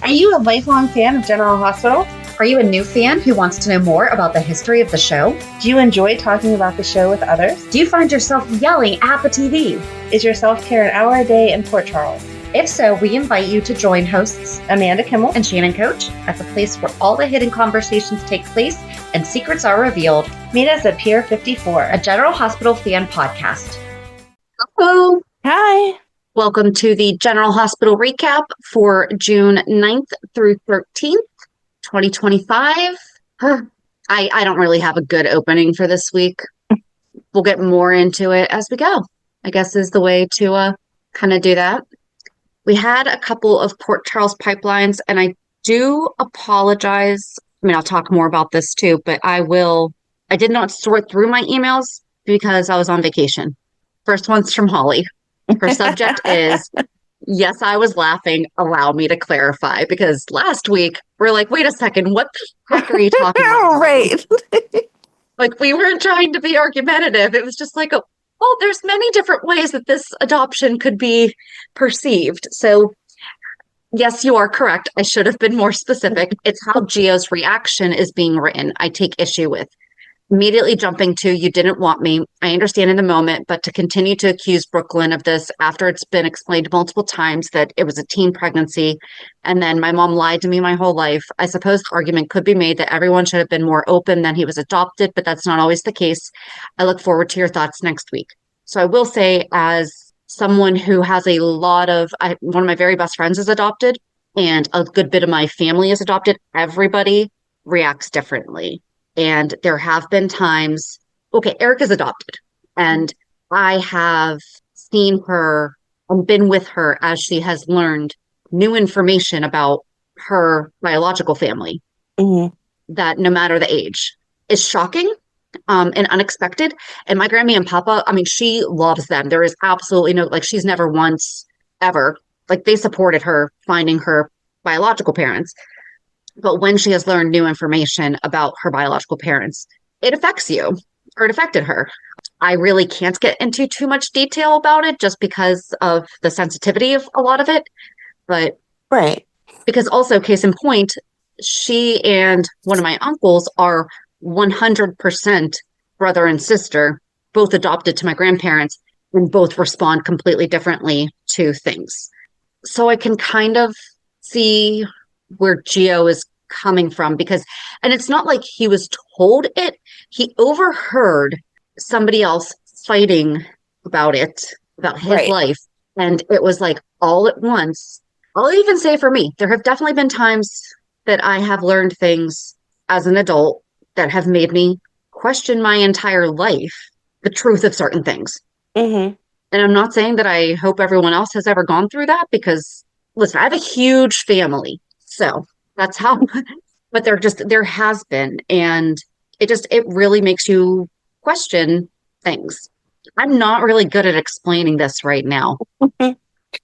Are you a lifelong fan of General Hospital? Are you a new fan who wants to know more about the history of the show? Do you enjoy talking about the show with others? Do you find yourself yelling at the TV? Is your self-care an hour a day in Port Charles? If so, we invite you to join hosts Amanda Kimmel and Shannon Coach at the place where all the hidden conversations take place and secrets are revealed. Meet us at Pier 54, a General Hospital fan podcast. Hello. Hi. Welcome to the General Hospital recap for June 9th through 13th, 2025. I don't really have a good opening for this week. We'll get more into it as we go, I guess is the way to kind of do that. We had a couple of Port Charles pipelines, and I do apologize. I mean, I'll talk more about this too, but I did not sort through my emails because I was on vacation. First one's from Holly. Her subject is, yes, I was laughing. Allow me to clarify, because last week we're like, wait a second, what the heck are you talking about? Right. Like, we weren't trying to be argumentative. It was just like, well, there's many different ways that this adoption could be perceived. So yes, you are correct. I should have been more specific. It's how Gio's reaction is being written I take issue with. Immediately jumping to, you didn't want me. I understand in the moment, but to continue to accuse Brooklyn of this after it's been explained multiple times that it was a teen pregnancy, and then my mom lied to me my whole life. I suppose the argument could be made that everyone should have been more open than he was adopted, but that's not always the case. I look forward to your thoughts next week. So I will say, as someone who has a lot of, one of my very best friends is adopted, and a good bit of my family is adopted, everybody reacts differently. And there have been times, okay, Erica's adopted, and I have seen her and been with her as she has learned new information about her biological family, that no matter the age is shocking and unexpected. And my Grammy and Papa, I mean, she loves them. There is absolutely no, like, she's never once ever, like, they supported her finding her biological parents. But when she has learned new information about her biological parents, it affects you, or it affected her. I really can't get into too much detail about it just because of the sensitivity of a lot of it. But right, because also, case in point, she and one of my uncles are 100% brother and sister, both adopted to my grandparents, and both respond completely differently to things. So I can kind of see where Gio is coming from, because, and it's not like he was told it, he overheard somebody else fighting about it, about his life. And it was like all at once. I'll even say for me, there have definitely been times that I have learned things as an adult that have made me question my entire life, the truth of certain things. And I'm not saying that I hope everyone else has ever gone through that, because listen, I have a huge family. So that's how, but there has been, and it really makes you question things. I'm not really good at explaining this right now. No,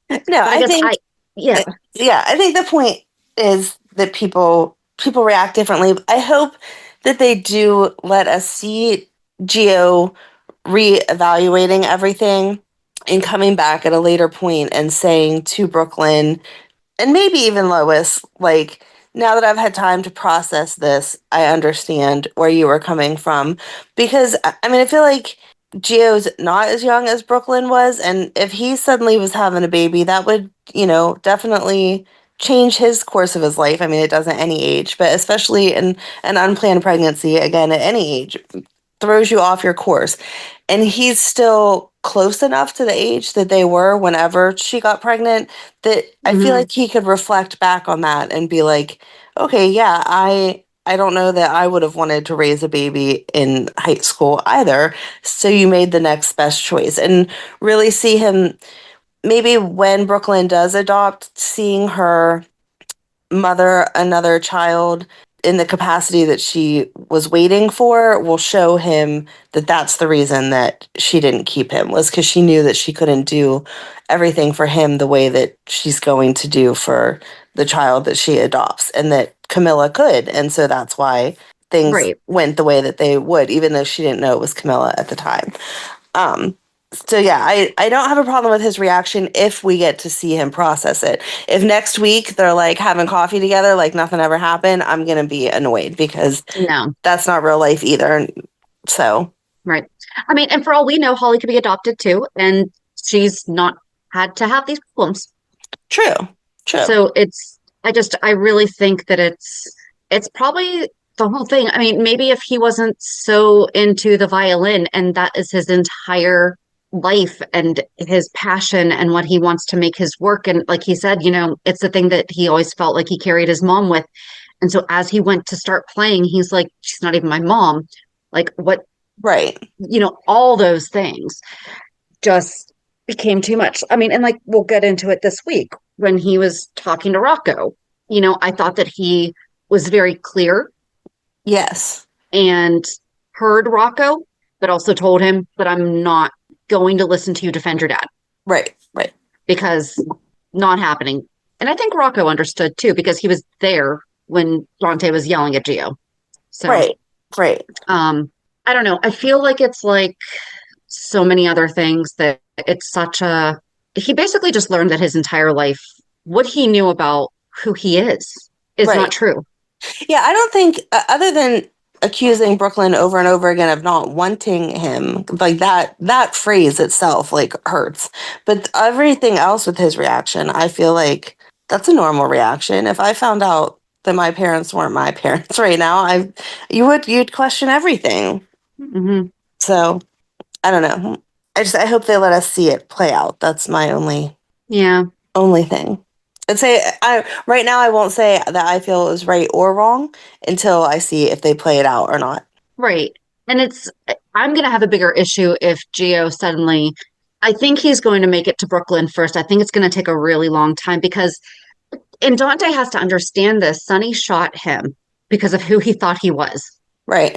I think the point is that people react differently. I hope that they do let us see Gio reevaluating everything and coming back at a later point and saying to Brooklyn, and maybe even Lois, like, now that I've had time to process this, I understand where you were coming from. Because, I mean, I feel like Gio's not as young as Brooklyn was, and if he suddenly was having a baby, that would, definitely change his course of his life. I mean, it doesn't at any age, but especially in an unplanned pregnancy, again, at any age, throws you off your course. And he's still close enough to the age that they were whenever she got pregnant that I feel like he could reflect back on that and be like, okay, yeah, I don't know that I would have wanted to raise a baby in high school either. So you made the next best choice, and really see him maybe when Brooklyn does adopt, seeing her mother another child in the capacity that she was waiting for will show him that that's the reason that she didn't keep him, was because she knew that she couldn't do everything for him the way that she's going to do for the child that she adopts, and that Camilla could. And so that's why things went the way that they would, even though she didn't know it was Camilla at the time. So yeah, I don't have a problem with his reaction if we get to see him process it. If next week they're like having coffee together, like nothing ever happened, I'm going to be annoyed because that's not real life either. So. Right. I mean, and for all we know, Holly could be adopted too, and she's not had to have these problems. True. So I really think that it's probably the whole thing. I mean, maybe if he wasn't so into the violin and that is his entire life and his passion and what he wants to make his work. And like he said, it's the thing that he always felt like he carried his mom with. And so as he went to start playing, he's like, she's not even my mom. Like what? Right. All those things just became too much. I mean, and like, we'll get into it this week when he was talking to Rocco. I thought that he was very clear. Yes. And heard Rocco, but also told him that I'm not going to listen to you defend your dad. Right. Because not happening. And I think Rocco understood too, because he was there when Dante was yelling at Gio. So, right. I don't know. I feel like it's like so many other things that it's he basically just learned that his entire life, what he knew about who he is not true. Yeah, I don't think, other than accusing Brooklyn over and over again of not wanting him, like that phrase itself like hurts. But everything else with his reaction, I feel like that's a normal reaction. If I found out that my parents weren't my parents right now, you'd question everything. Mm-hmm. So I don't know. I hope they let us see it play out. That's my only thing. I'd say right now I won't say that I feel it was right or wrong until I see if they play it out or not. Right. And I'm going to have a bigger issue if Gio suddenly, I think he's going to make it to Brooklyn first. I think it's going to take a really long time and Dante has to understand this. Sonny shot him because of who he thought he was. Right.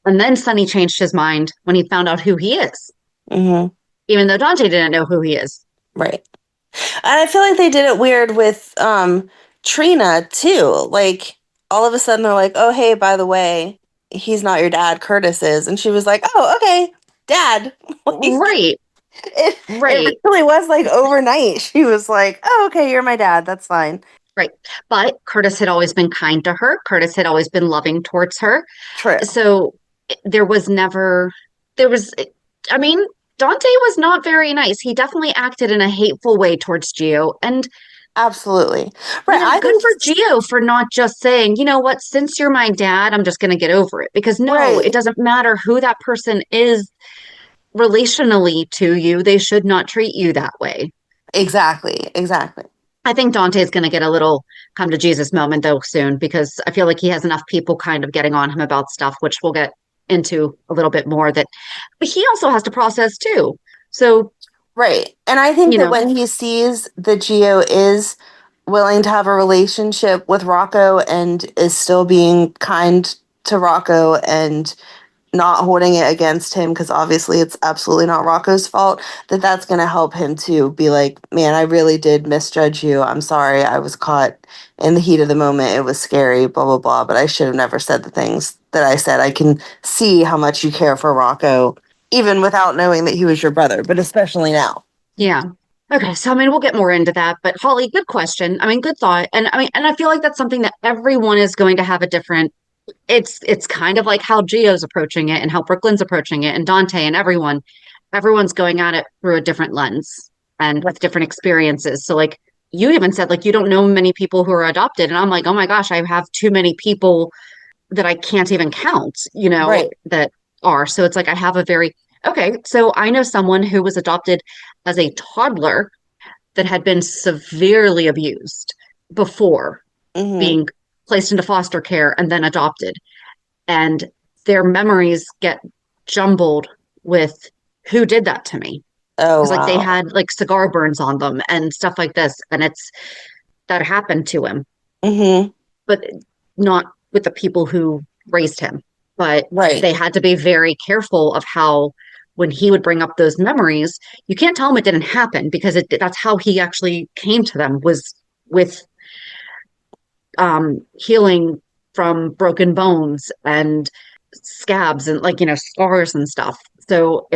And then Sonny changed his mind when he found out who he is. Mm-hmm. Even though Dante didn't know who he is. Right. And I feel like they did it weird with Trina too. Like all of a sudden they're like, oh, hey, by the way, he's not your dad, Curtis is. And she was like, oh, okay, dad. Right. It really was like overnight. She was like, oh, okay, you're my dad. That's fine. Right. But Curtis had always been kind to her. Curtis had always been loving towards her. True. So Dante was not very nice. He definitely acted in a hateful way towards Gio. And absolutely. Right. Good for Gio for not just saying, you know what, since you're my dad, I'm just going to get over it. Because it doesn't matter who that person is relationally to you. They should not treat you that way. Exactly. I think Dante's going to get a little come to Jesus moment though soon, because I feel like he has enough people kind of getting on him about stuff, which we'll get into a little bit more, but he also has to process too. So right. And I think that when he sees that Gio is willing to have a relationship with Rocco and is still being kind to Rocco and not holding it against him, because obviously it's absolutely not Rocco's fault, that's going to help him to be like, man, I really did misjudge you. I'm sorry. I was caught in the heat of the moment. It was scary, blah, blah, blah. But I should have never said the things that I said. I can see how much you care for Rocco, even without knowing that he was your brother, but especially now. Yeah. Okay. So, we'll get more into that. But Holly, good question. Good thought. And I feel like that's something that everyone is going to have a different. It's kind of like how Gio's approaching it and how Brooklyn's approaching it and Dante and everyone's going at it through a different lens and with different experiences. So like you even said, like, you don't know many people who are adopted. And I'm like, oh my gosh, I have too many people that I can't even count, that are. So it's like, I have so I know someone who was adopted as a toddler that had been severely abused before being placed into foster care and then adopted. And their memories get jumbled with who did that to me. Oh, wow. Like they had like cigar burns on them and stuff like this. And that happened to him, but not with the people who raised him. But they had to be very careful of how, when he would bring up those memories, you can't tell him it didn't happen, because that's how he actually came to them, was with healing from broken bones and scabs and scars and stuff. So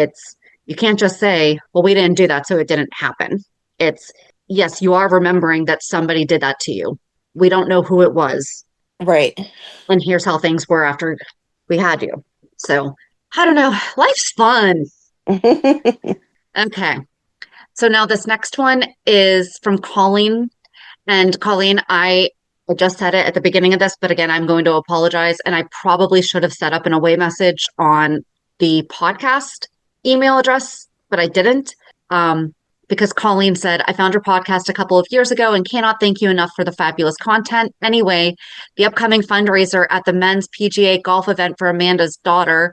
You can't just say, well, we didn't do that, so it didn't happen. It's, yes, you are remembering that somebody did that to you. We don't know who it was. Right. And here's how things were after we had you. So, I don't know. Life's fun. Okay. So now this next one is from Colleen. And Colleen, I just said it at the beginning of this, but again, I'm going to apologize. And I probably should have set up an away message on the podcast email address, but I didn't. Because Colleen said, I found your podcast a couple of years ago and cannot thank you enough for the fabulous content. Anyway, the upcoming fundraiser at the men's PGA golf event for Amanda's daughter.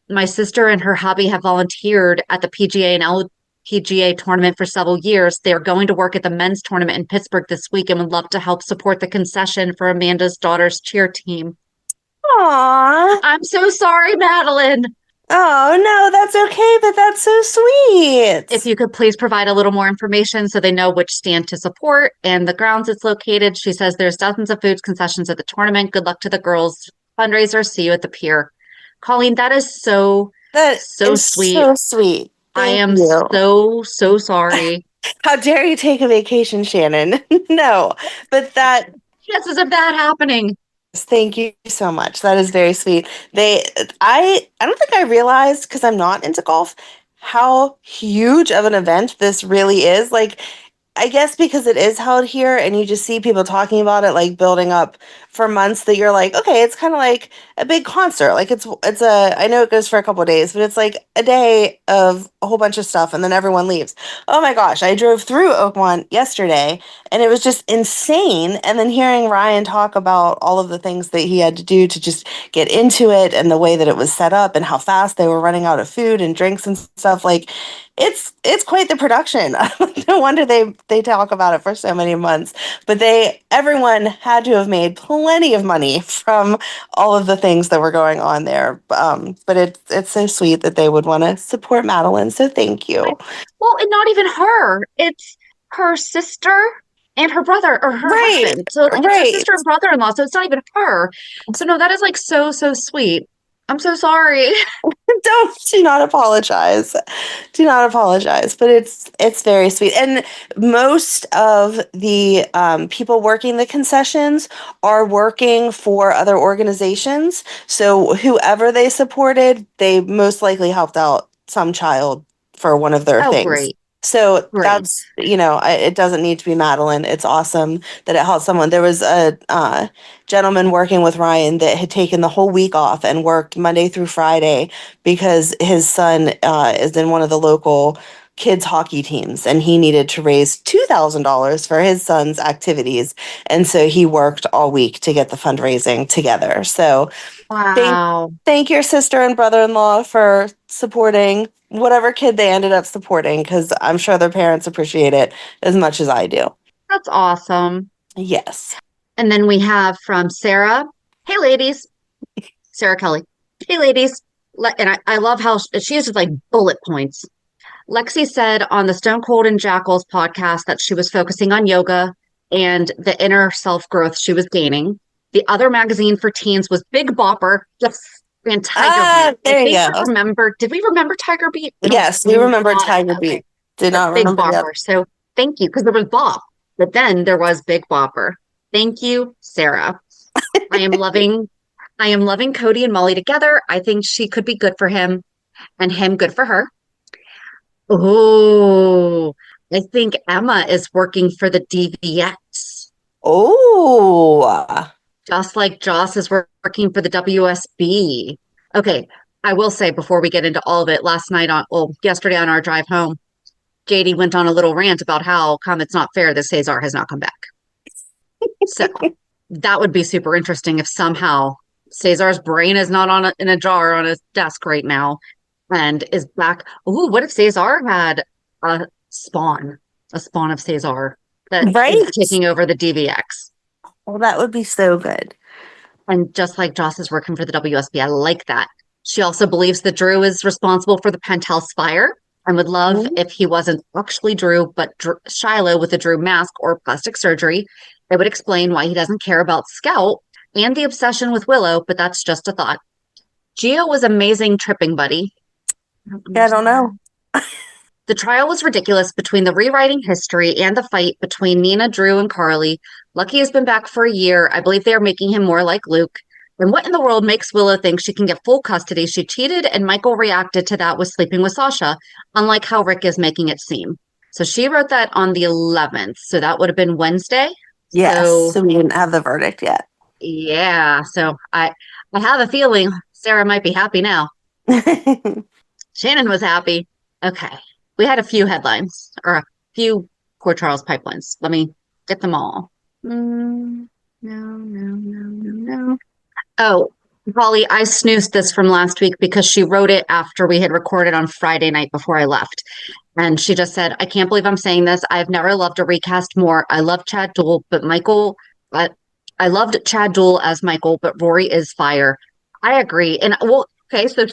My sister and her hubby have volunteered at the PGA and LPGA tournament for several years. They are going to work at the men's tournament in Pittsburgh this week and would love to help support the concession for Amanda's daughter's cheer team. Aww. I'm so sorry, Madeline. Oh, no, that's okay, but that's so sweet. If you could please provide a little more information so they know which stand to support and the grounds it's located. She says there's dozens of foods concessions at the tournament. Good luck to the girls fundraiser. See you at the pier. Colleen, that is so sweet. So sweet. I am so sorry. How dare you take a vacation, Shannon? No, but that... Chances of that happening. Thank you so much. That is very sweet. I don't think I realized, because I'm not into golf, how huge of an event this really is. Like, I guess because it is held here and you just see people talking about it, like building up for months, that you're like, okay, it's kind of like a big concert. Like I know it goes for a couple of days, but it's like a day of a whole bunch of stuff and then everyone leaves. Oh my gosh. I drove through Oakmont yesterday and it was just insane. And then hearing Ryan talk about all of the things that he had to do to just get into it and the way that it was set up and how fast they were running out of food and drinks and stuff, like, it's quite the production. No wonder they talk about it for so many months. But everyone had to have made plenty of money from all of the things that were going on there. But it's so sweet that they would want to support Madeline. So thank you. Well, and not even her. It's her sister and her brother or her husband. So it's her sister and brother-in-law. So it's not even her. So no, that is like so sweet. I'm so sorry. Do not apologize. Do not apologize. But it's very sweet. And most of the people working the concessions are working for other organizations. So whoever they supported, they most likely helped out some child for one of their things. Great. So that's, it doesn't need to be Madeline. It's awesome that it helped someone. There was a gentleman working with Ryan that had taken the whole week off and worked Monday through Friday because his son is in one of the local kids hockey teams and he needed to raise $2,000 for his son's activities. And so he worked all week to get the fundraising together. So wow. Thank your sister and brother-in-law for supporting whatever kid they ended up supporting, because I'm sure their parents appreciate it as much as I do. That's awesome. Yes. And then we have from Sarah. Hey, ladies. Sarah Kelly. Hey, ladies. And I love how she uses like bullet points. Lexi said on the Stone Cold and Jackals podcast that she was focusing on yoga and the inner self-growth she was gaining. The other magazine for teens was Big Bopper. Yes. And Tiger Beat. There you go. Did we remember Tiger Beat? Yes, we remember Tiger Beat. Did not remember Big Bopper. So thank you, because there was Bop, but then there was Big Bopper. Thank you, Sarah. I am loving Cody and Molly together. I think she could be good for him and him good for her. Oh, I think Emma is working for the DVX. Oh. Just like Joss is working for the WSB. Okay, I will say before we get into all of it, yesterday on our drive home, JD went on a little rant about how come it's not fair that Cesar has not come back. So that would be super interesting if somehow Cesar's brain is not in a jar on his desk right now and is back. Ooh, what if Cesar had a spawn of Cesar that is taking over the DVX? Well, that would be so good. And just like Joss is working for the WSB, I like that. She also believes that Drew is responsible for the Penthouse fire and would love if he wasn't actually Drew, but Shiloh with a Drew mask or plastic surgery. It would explain why he doesn't care about Scout and the obsession with Willow, but that's just a thought. Gio was amazing tripping buddy. Yeah, I don't know. The trial was ridiculous between the rewriting history and the fight between Nina, Drew, and Carly. Lucky has been back for a year. I believe they are making him more like Luke. And what in the world makes Willow think she can get full custody? She cheated, and Michael reacted to that with sleeping with Sasha, unlike how Rick is making it seem. So she wrote that on the 11th. So that would have been Wednesday. Yes. So we didn't have the verdict yet. Yeah. So I have a feeling Sarah might be happy now. Shannon was happy. Okay. We had a few headlines or a few Port Charles pipelines. Let me get them all. No. Oh, Holly, I snoozed this from last week because she wrote it after we had recorded on Friday night before I left. And she just said, I can't believe I'm saying this. I've never loved a recast more. I love Chad Duell, I loved Chad Duell as Michael, but Rory is fire. I agree. And well, okay, so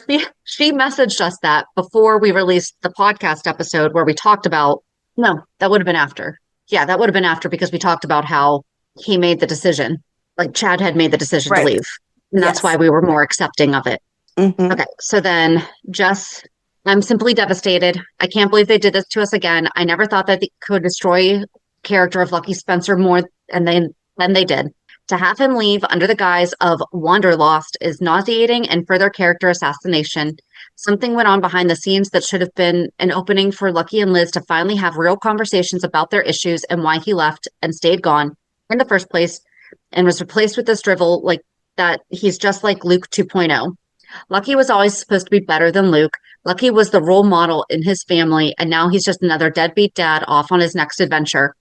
she messaged us that before we released the podcast episode where we talked about, no, that would have been after. Yeah, that would have been after because we talked about how he made the decision. Like Chad had made the decision to leave. And that's why we were more accepting of it. Mm-hmm. Okay, so then Jess, I'm simply devastated. I can't believe they did this to us again. I never thought that they could destroy the character of Lucky Spencer more than they did. To have him leave under the guise of Wanderlost is nauseating and further character assassination. Something went on behind the scenes that should have been an opening for Lucky and Liz to finally have real conversations about their issues and why he left and stayed gone in the first place and was replaced with this drivel like that he's just like Luke 2.0. Lucky was always supposed to be better than Luke. Lucky was the role model in his family, and now he's just another deadbeat dad off on his next adventure.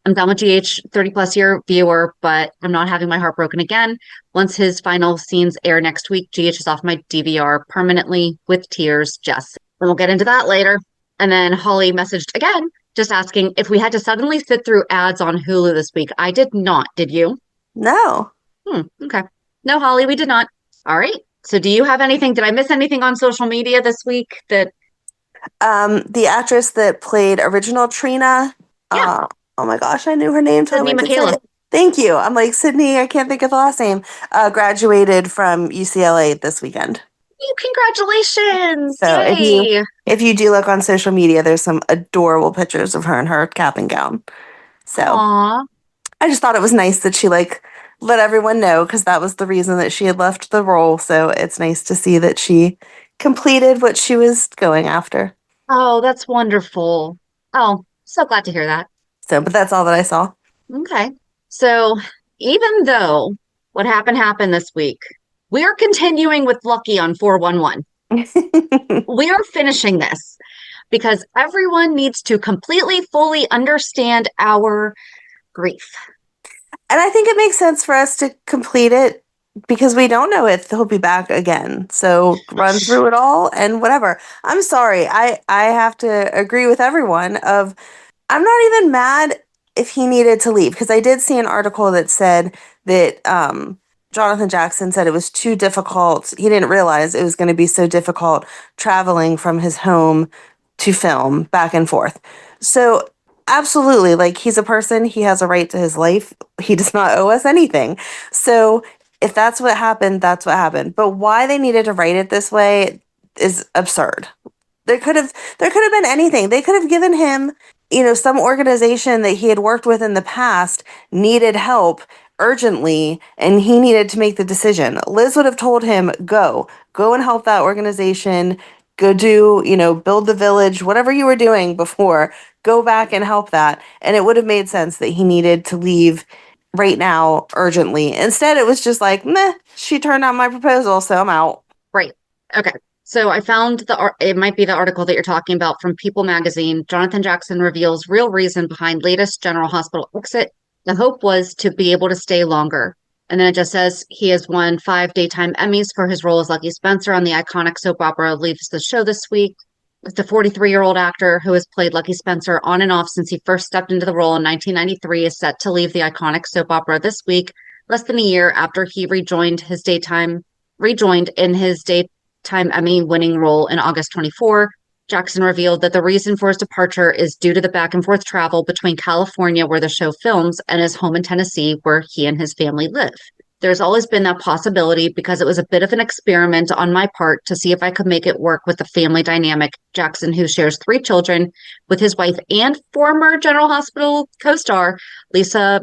I'm done with GH 30-plus year viewer, but I'm not having my heart broken again. Once his final scenes air next week, GH is off my DVR permanently with tears, Jess. And we'll get into that later. And then Holly messaged again, just asking if we had to suddenly sit through ads on Hulu this week. I did not. Did you? No. Okay. No, Holly, we did not. All right. So do you have anything? Did I miss anything on social media this week that... the actress that played original Trina. Yeah. Oh my gosh, I knew her name. Sydney Michaela. Thank you. I'm like, Sydney, I can't think of the last name. Graduated from UCLA this weekend. Congratulations. So Yay. if you do look on social media, there's some adorable pictures of her in her cap and gown. So Aww. I just thought it was nice that she let everyone know because that was the reason that she had left the role. So it's nice to see that she completed what she was going after. Oh, that's wonderful. Oh, so glad to hear that. So, but that's all that I saw. Okay. So even though what happened this week, we are continuing with Lucky on 411. We are finishing this because everyone needs to completely, fully understand our grief. And I think it makes sense for us to complete it because we don't know if he'll be back again. So run through it all and whatever. I'm sorry. I have to agree with everyone I'm not even mad if he needed to leave because I did see an article that said that Jonathan Jackson said it was too difficult. He didn't realize it was going to be so difficult traveling from his home to film back and forth. So absolutely, he's a person. He has a right to his life. He does not owe us anything. So if that's what happened, that's what happened. But why they needed to write it this way is absurd. There could have been anything. They could have given him, some organization that he had worked with in the past needed help urgently, and he needed to make the decision. Liz would have told him, go and help that organization, go do, build the village, whatever you were doing before, go back and help that. And it would have made sense that he needed to leave right now urgently. Instead, it was just like, meh, she turned down my proposal, so I'm out. Right. Okay. So I found it might be the article that you're talking about from People magazine. Jonathan Jackson reveals real reason behind latest General Hospital exit. The hope was to be able to stay longer. And then it just says he has won 5 daytime Emmys for his role as Lucky Spencer on the iconic soap opera leaves the show this week. The 43-year-old actor who has played Lucky Spencer on and off since he first stepped into the role in 1993 is set to leave the iconic soap opera this week, less than a year after he rejoined in his daytime Emmy-winning role in August 24. Jackson revealed that the reason for his departure is due to the back-and-forth travel between California, where the show films, and his home in Tennessee, where he and his family live. There's always been that possibility because it was a bit of an experiment on my part to see if I could make it work with the family dynamic. Jackson, who shares 3 children with his wife and former General Hospital co-star Lisa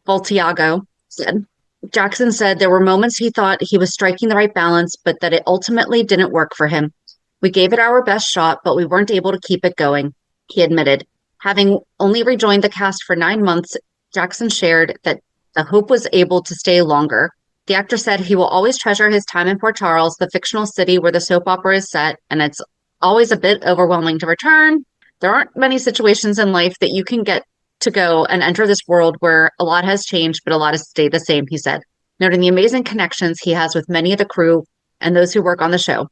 Voltiago, said. Jackson said there were moments he thought he was striking the right balance, but that it ultimately didn't work for him. We gave it our best shot, but we weren't able to keep it going, he admitted. Having only rejoined the cast for 9 months, Jackson shared that the hope was able to stay longer. The actor said he will always treasure his time in Port Charles, the fictional city where the soap opera is set, and it's always a bit overwhelming to return. There aren't many situations in life that you can get to go and enter this world where a lot has changed, but a lot has stayed the same, he said, noting the amazing connections he has with many of the crew and those who work on the show.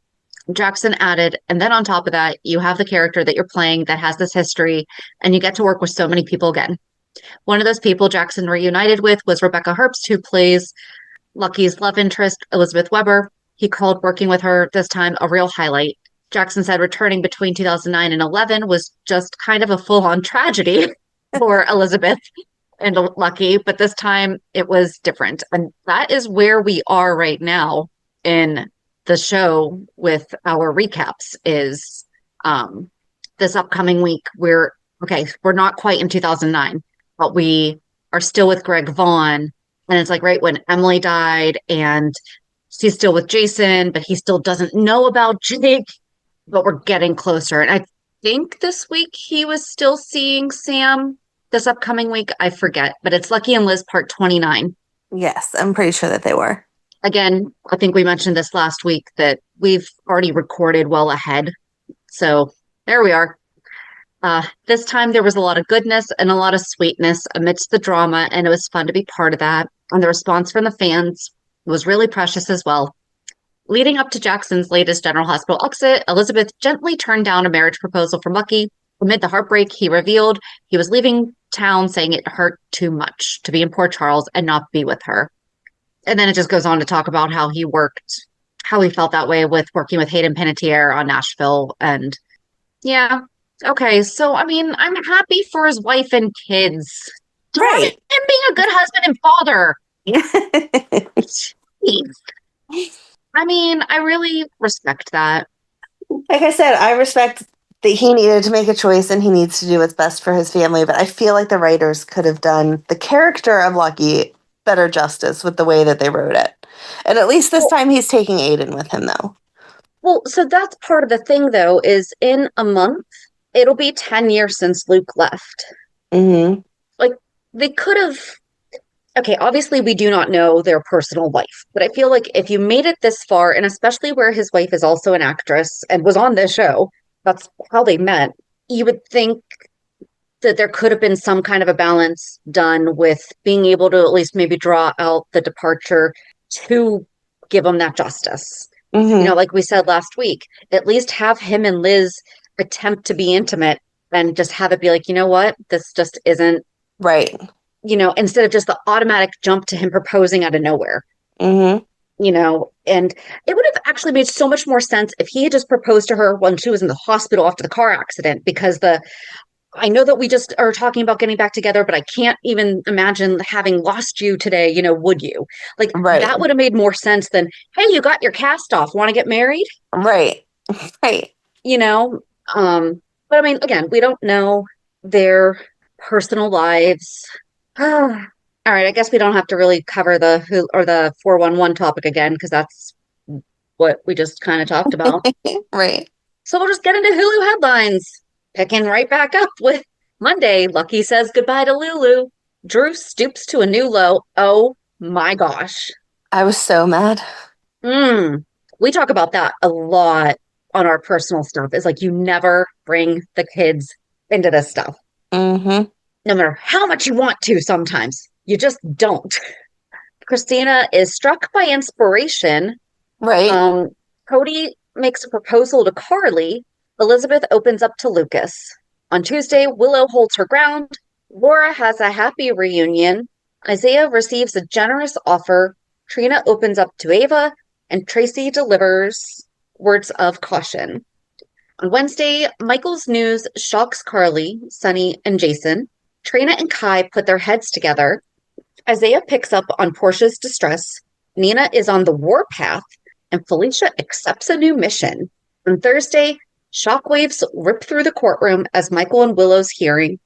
Jackson added, and then on top of that, you have the character that you're playing that has this history, and you get to work with so many people again. One of those people Jackson reunited with was Rebecca Herbst, who plays Lucky's love interest, Elizabeth Weber. He called working with her this time a real highlight. Jackson said returning between 2009 and 11 was just kind of a full-on tragedy for Elizabeth and Lucky, but this time it was different. And that is where we are right now in the show with our recaps is this upcoming week. We're not quite in 2009. But we are still with Greg Vaughn. And it's like right when Emily died and she's still with Jason, but he still doesn't know about Jake, but we're getting closer. And I think this week he was still seeing Sam this upcoming week. I forget, but it's Lucky and Liz part 29. Yes, I'm pretty sure that they were. Again, I think we mentioned this last week that we've already recorded well ahead. So there we are. This time there was a lot of goodness and a lot of sweetness amidst the drama, and it was fun to be part of that. And the response from the fans was really precious as well. Leading up to Jackson's latest General Hospital exit, Elizabeth gently turned down a marriage proposal from Lucky. Amid the heartbreak, he revealed he was leaving town, saying it hurt too much to be in Port Charles and not be with her. And then it just goes on to talk about how he felt that way with working with Hayden Panettiere on Nashville. And yeah. Okay, so, I mean, I'm happy for his wife and kids. Right. Him being a good husband and father. Jeez. I mean, I really respect that. Like I said, I respect that he needed to make a choice and he needs to do what's best for his family, but I feel like the writers could have done the character of Lucky better justice with the way that they wrote it. And at least this time he's taking Aiden with him, though. Well, so that's part of the thing, though, is in a month, it'll be 10 years since Luke left. Mm-hmm. Like, they could have... Okay, obviously we do not know their personal life, but I feel like if you made it this far, and especially where his wife is also an actress and was on this show, that's how they met, you would think that there could have been some kind of a balance done with being able to at least maybe draw out the departure to give them that justice. Mm-hmm. You know, like we said last week, at least have him and Liz attempt to be intimate and just have it be like, you know what, this just isn't right. You know, instead of just the automatic jump to him proposing out of nowhere. Mm-hmm. You know, and it would have actually made so much more sense if he had just proposed to her when she was in the hospital after the car accident, because I know that we just are talking about getting back together, but I can't even imagine having lost you today, you know, would you? Like, right. That would have made more sense than, hey, you got your cast off, want to get married? Right. Right. You know, but I mean, again, we don't know their personal lives. All right, I guess we don't have to really cover the 411 topic again, because that's what we just kind of talked about. Right. So we'll just get into Hulu headlines. Picking right back up with Monday, Lucky says goodbye to Lulu. Drew stoops to a new low. Oh my gosh. I was so mad. We talk about that a lot on our personal stuff. It's like you never bring the kids into this stuff. Mm-hmm. No matter how much you want to, sometimes you just don't. Christina is struck by inspiration. Right. Cody makes a proposal to Carly. Elizabeth opens up to Lucas. On Tuesday, Willow holds her ground. Laura has a happy reunion. Isaiah receives a generous offer. Trina opens up to Ava. And Tracy delivers words of caution. On Wednesday, Michael's news shocks Carly, Sunny, and Jason. Trina and Kai put their heads together. Isaiah picks up on Portia's distress. Nina is on the warpath, and Felicia accepts a new mission. On Thursday, shockwaves rip through the courtroom at Michael and Willow's hearing.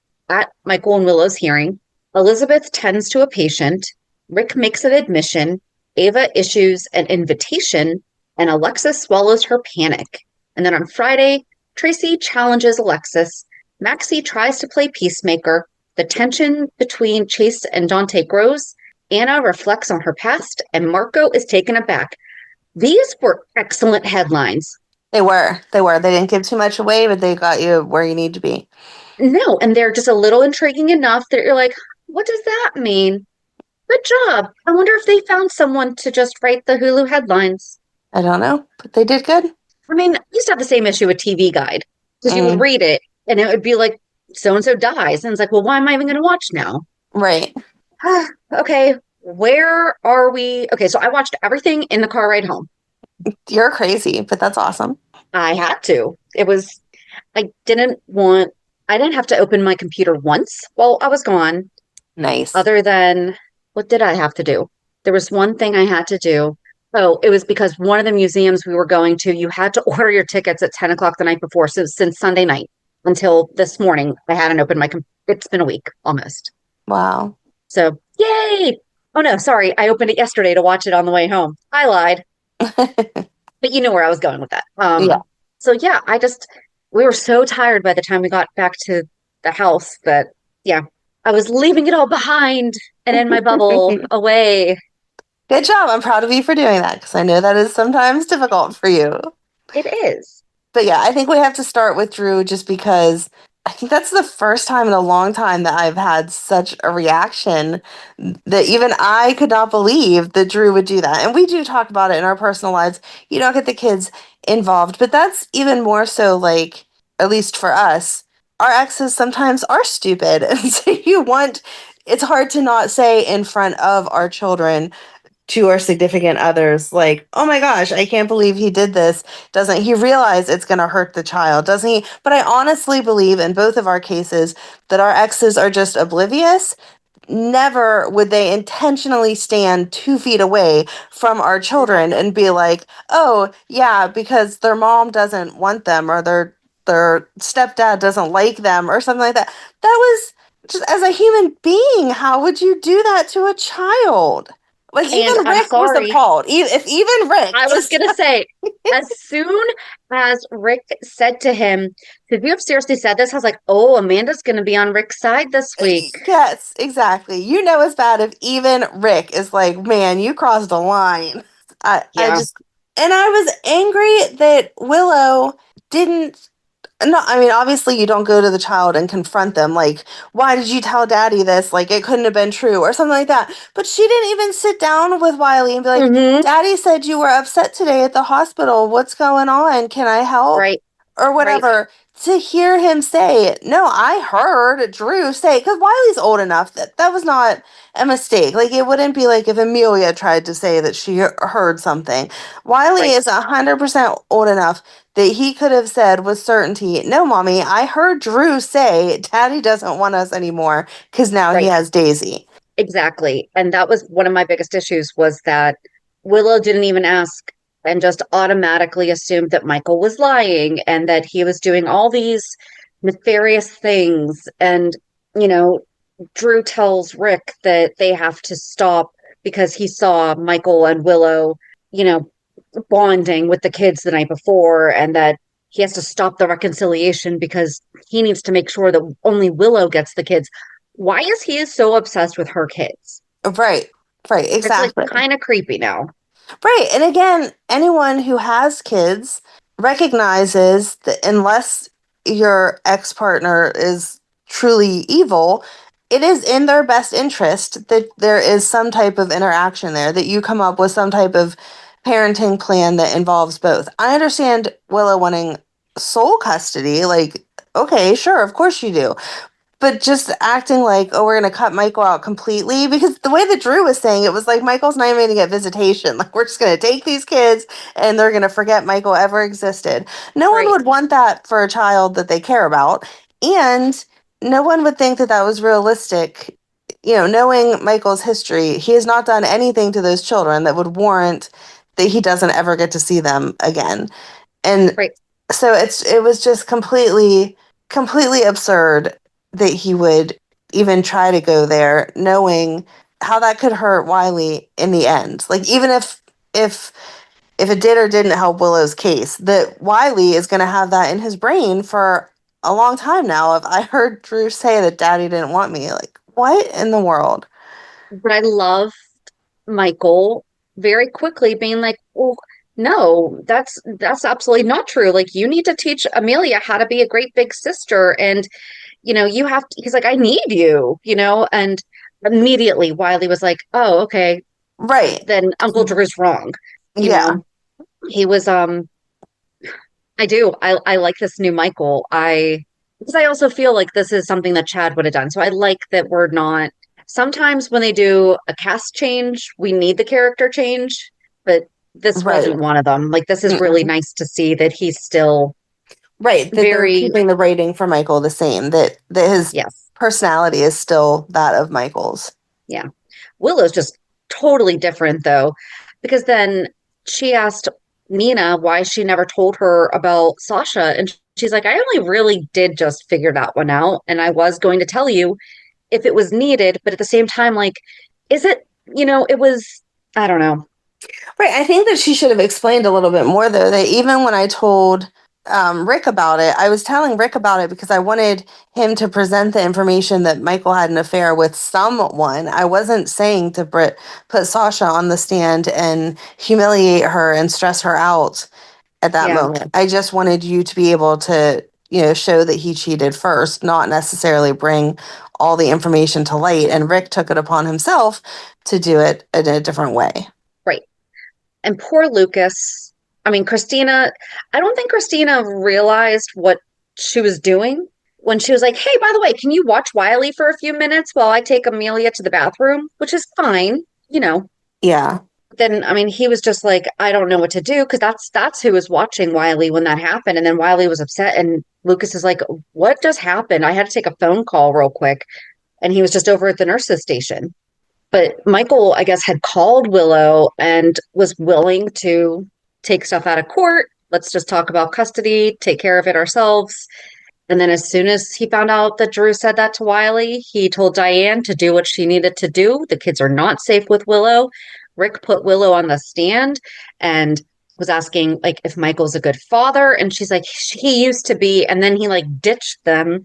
Elizabeth tends to a patient. Rick makes an admission. Ava issues an invitation, and Alexis swallows her panic. And then on Friday, Tracy challenges Alexis. Maxie tries to play peacemaker. The tension between Chase and Dante grows. Anna reflects on her past, and Marco is taken aback. These were excellent headlines. They were. They didn't give too much away, but they got you where you need to be. No, and they're just a little intriguing enough that you're like, what does that mean? Good job. I wonder if they found someone to just write the Hulu headlines. I don't know, but they did good. I mean, I used to have the same issue with TV Guide. Because you would read it, and it would be like, so-and-so dies. And it's like, well, why am I even going to watch now? Right. Okay, where are we? Okay, so I watched everything in the car ride home. You're crazy, but that's awesome. I had to. I didn't have to open my computer once while I was gone. Nice. Other than, what did I have to do? There was one thing I had to do. Oh, it was because one of the museums we were going to, you had to order your tickets at 10 o'clock the night before. So since Sunday night until this morning, I hadn't opened my computer. It's been a week almost. Wow. So, yay! Oh, no, sorry. I opened it yesterday to watch it on the way home. I lied. But you know where I was going with that. Yeah. So, yeah, we were so tired by the time we got back to the house that, yeah, I was leaving it all behind and in my bubble away. Good job. I'm proud of you for doing that because I know that is sometimes difficult for you. It is. But yeah, I think we have to start with Drew just because I think that's the first time in a long time that I've had such a reaction that even I could not believe that Drew would do that. And we do talk about it in our personal lives. You don't get the kids involved, but that's even more so like, at least for us, our exes sometimes are stupid. And so it's hard to not say in front of our children to our significant others, like, oh my gosh, I can't believe he did this. Doesn't he realize it's going to hurt the child? Doesn't he? But I honestly believe in both of our cases that our exes are just oblivious. Never would they intentionally stand 2 feet away from our children and be like, oh, yeah, because their mom doesn't want them or their stepdad doesn't like them or something like that. That was just, as a human being, how would you do that to a child? Like, even Rick was appalled. Even Rick. I was going to say, as soon as Rick said to him, could you have seriously said this? I was like, oh, Amanda's going to be on Rick's side this week. Yes, exactly. You know as bad if even Rick is like, man, you crossed a line. I was angry that Willow didn't. No, I mean, obviously you don't go to the child and confront them like, why did you tell daddy this? Like, it couldn't have been true or something like that. But she didn't even sit down with Wiley and be like, daddy said you were upset today at the hospital. What's going on? Can I help? Right. Or whatever. Right. To hear him say, no, I heard Drew say, because Wiley's old enough that was not a mistake. Like, it wouldn't be like if Amelia tried to say that she heard something. Wiley is 100% old enough that he could have said with certainty, no, mommy, I heard Drew say daddy doesn't want us anymore because now he has Daisy. Exactly. And that was one of my biggest issues, was that Willow didn't even ask and just automatically assumed that Michael was lying and that he was doing all these nefarious things. And, you know, Drew tells Rick that they have to stop because he saw Michael and Willow, you know, bonding with the kids the night before, and that he has to stop the reconciliation because he needs to make sure that only Willow gets the kids. Why is he so obsessed with her kids? Right, exactly. It's like kind of creepy now. Right. And again, anyone who has kids recognizes that unless your ex-partner is truly evil, it is in their best interest that there is some type of interaction there, that you come up with some type of parenting plan that involves both. I understand Willow wanting sole custody. Like, okay, sure, of course you do. But just acting like, oh, we're going to cut Michael out completely, because the way that Drew was saying it was like, Michael's not even going to get visitation. Like, we're just going to take these kids and they're going to forget Michael ever existed. No one would want that for a child that they care about. And no one would think that that was realistic knowing Michael's history, he has not done anything to those children that would warrant that he doesn't ever get to see them again. And so it was just completely absurd that he would even try to go there, knowing how that could hurt Wiley in the end. Like, even if it did or didn't help Willow's case, that Wiley is going to have that in his brain for a long time now. If I heard Drew say that Daddy didn't want me, like, what in the world? But I loved Michael very quickly being like, well, no, that's absolutely not true. Like, you need to teach Amelia how to be a great big sister. And, you have to, he's like, I need you, and immediately Wiley was like, oh, okay. Right. Then Uncle Drew's wrong. You know? He was, I like this new Michael. Because I also feel like this is something that Chad would have done. So I like that we're not, sometimes when they do a cast change, we need the character change, but this wasn't one of them. Like, this is really nice to see that he's still that they're keeping the rating for Michael the same, that his personality is still that of Michael's. Yeah. Willow's just totally different, though, because then she asked Nina why she never told her about Sasha, and she's like, I only really did just figure that one out, and I was going to tell you if it was needed, but at the same time, like, is it, it was, I don't know. Right. I think that she should have explained a little bit more, though, that even when I told Rick about it, I was telling Rick about it because I wanted him to present the information that Michael had an affair with someone. I wasn't saying to put Sasha on the stand and humiliate her and stress her out at that moment. I just wanted you to be able to, show that he cheated first, not necessarily bring all the information to light. And Rick took it upon himself to do it in a different way. Right. And poor Lucas. I mean, Christina, I don't think Christina realized what she was doing when she was like, hey, by the way, can you watch Wiley for a few minutes while I take Amelia to the bathroom? Which is fine, Yeah. Then, I mean, he was just like, I don't know what to do, because that's who was watching Wiley when that happened. And then Wiley was upset, and Lucas is like, what just happened? I had to take a phone call real quick. And he was just over at the nurse's station. But Michael, I guess, had called Willow and was willing to take stuff out of court. Let's just talk about custody, take care of it ourselves. And then as soon as he found out that Drew said that to Wiley, he told Diane to do what she needed to do. The kids are not safe with Willow. Rick put Willow on the stand and was asking, like, if Michael's a good father. And she's like, he used to be. And then he, like, ditched them.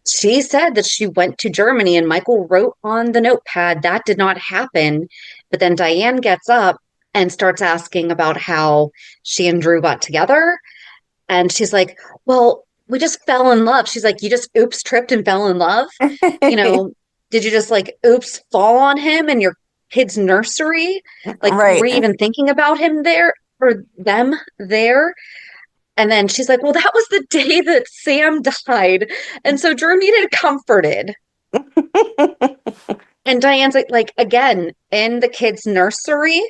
She said that she went to Germany, and Michael wrote on the notepad that did not happen. But then Diane gets up and starts asking about how she and Drew got together. And she's like, well, we just fell in love. She's like, you just oops tripped and fell in love? Did you just, like, oops fall on him in your kid's nursery? Like, were you even thinking about him there or them there? And then she's like, well, that was the day that Sam died. And so Drew needed comforted. And Diane's like, again, in the kid's nursery.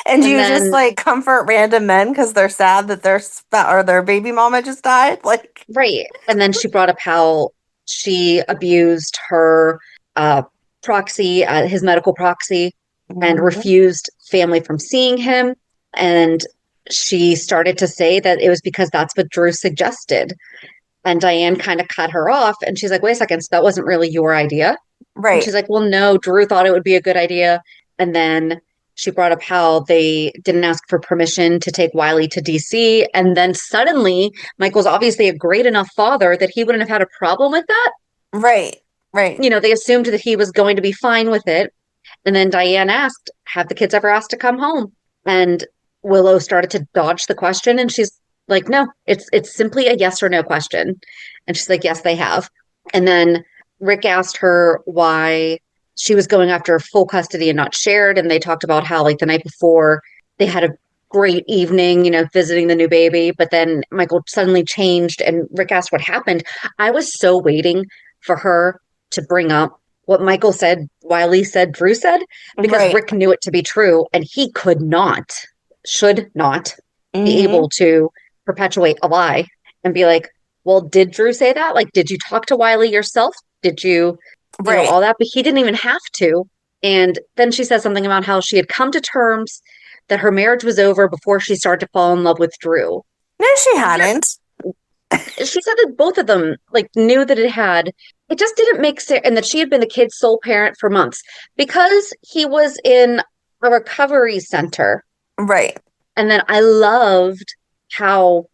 And do you just, like, comfort random men because they're sad that their baby mama just died? Like, right. And then she brought up how she abused her proxy, his medical proxy, and refused family from seeing him. And she started to say that it was because that's what Drew suggested. And Diane kind of cut her off. And she's like, wait a second, so that wasn't really your idea? Right. And she's like, well, no, Drew thought it would be a good idea. And then she brought up how they didn't ask for permission to take Wiley to DC. And then suddenly, Michael's obviously a great enough father that he wouldn't have had a problem with that. Right. They assumed that he was going to be fine with it. And then Diane asked, have the kids ever asked to come home? And Willow started to dodge the question. And she's like, no, it's simply a yes or no question. And she's like, yes, they have. And then Rick asked her why she was going after full custody and not shared. And they talked about how, like, the night before they had a great evening, visiting the new baby. But then Michael suddenly changed, and Rick asked what happened. I was so waiting for her to bring up what Michael said, Wiley said, Drew said, because Rick knew it to be true, and he should not be able to perpetuate a lie and be like, well, did Drew say that? Like, did you talk to Wiley yourself? Did you all that, but he didn't even have to. And then she said something about how she had come to terms that her marriage was over before she started to fall in love with Drew. No, she hadn't. She said that both of them knew that it just didn't make sense, and that she had been the kid's sole parent for months because he was in a recovery center. Right. And then I loved how,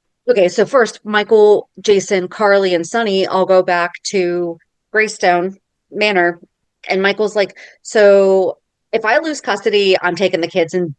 so first Michael, Jason, Carly, and Sonny all go back to Greystone Manor. And Michael's like, so if I lose custody, I'm taking the kids and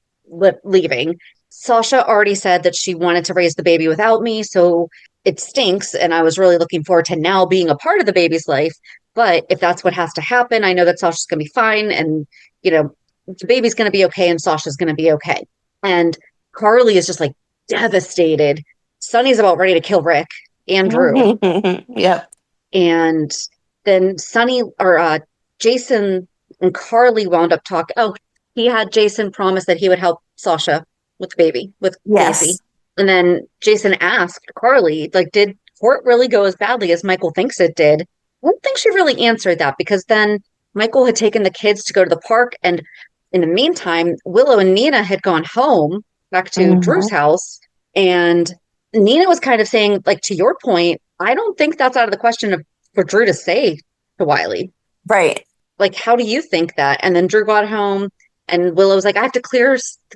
leaving. Sasha already said that she wanted to raise the baby without me, so it stinks. And I was really looking forward to now being a part of the baby's life. But if that's what has to happen, I know that Sasha's going to be fine. And, the baby's going to be okay and Sasha's going to be okay. And Carly is just devastated. Sonny's about ready to kill Rick and Drew. Yep. And then Jason and Carly wound up talking. Oh, he had Jason promise that he would help Sasha with the baby, with Casey. And then Jason asked Carly, did court really go as badly as Michael thinks it did? I don't think she really answered that, because then Michael had taken the kids to go to the park. And in the meantime, Willow and Nina had gone home back to Drew's house. And Nina was kind of saying, to your point, I don't think that's out of the question for Drew to say to Wiley. Right. How do you think that? And then Drew got home and Willow was like, I have to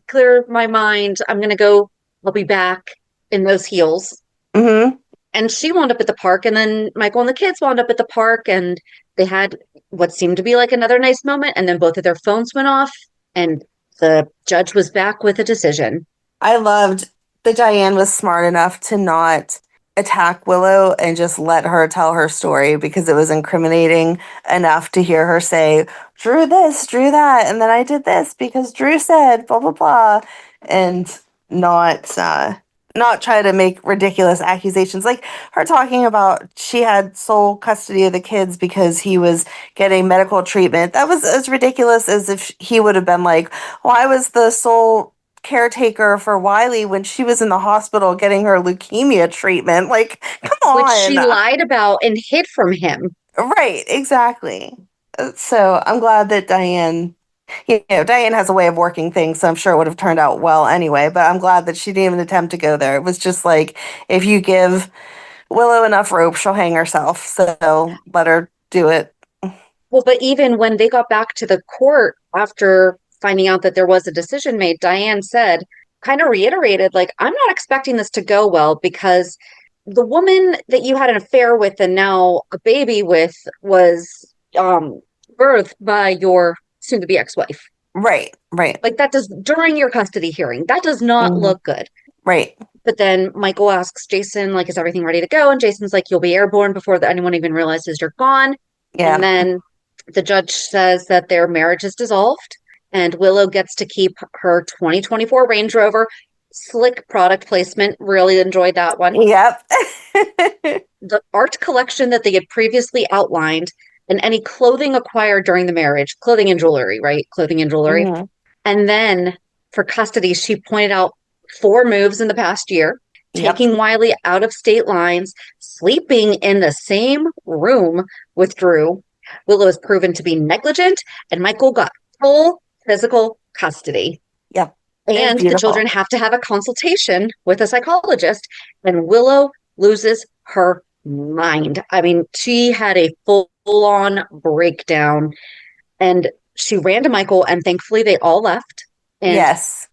clear my mind. I'm going to go. I'll be back in those heels. Mm-hmm. And she wound up at the park, and then Michael and the kids wound up at the park, and they had what seemed to be another nice moment. And then both of their phones went off and the judge was back with a decision. I loved that Diane was smart enough to not attack Willow and just let her tell her story, because it was incriminating enough to hear her say, Drew this, Drew that, and then I did this because Drew said blah, blah, blah, and not try to make ridiculous accusations. Her talking about she had sole custody of the kids because he was getting medical treatment. That was as ridiculous as if he would have been like, well, I was the sole caretaker for Wiley when she was in the hospital getting her leukemia treatment. Come on. Which she lied about and hid from him. Right, exactly. So I'm glad that Diane has a way of working things, so I'm sure it would have turned out well anyway, but I'm glad that she didn't even attempt to go there. It was just if you give Willow enough rope, she'll hang herself, so let her do it. Well, but even when they got back to the court after finding out that there was a decision made, Diane said, kind of reiterated, I'm not expecting this to go well, because the woman that you had an affair with and now a baby with was birthed by your soon-to-be ex-wife. Right. That does, during your custody hearing, that does not look good. Right. But then Michael asks Jason, is everything ready to go? And Jason's like, you'll be airborne before anyone even realizes you're gone. Yeah. And then the judge says that their marriage is dissolved, and Willow gets to keep her 2024 Range Rover. Slick product placement. Really enjoyed that one. Yep. The art collection that they had previously outlined, and any clothing acquired during the marriage, clothing and jewelry, right? Clothing and jewelry. Mm-hmm. And then for custody, she pointed out 4 moves in the past year, taking Wiley out of state lines, sleeping in the same room with Drew. Willow is proven to be negligent, and Michael got full physical custody. Yep. And the children have to have a consultation with a psychologist, and Willow loses her mind. I mean, she had a full-on breakdown, and she ran to Michael, and thankfully they all left. And yes.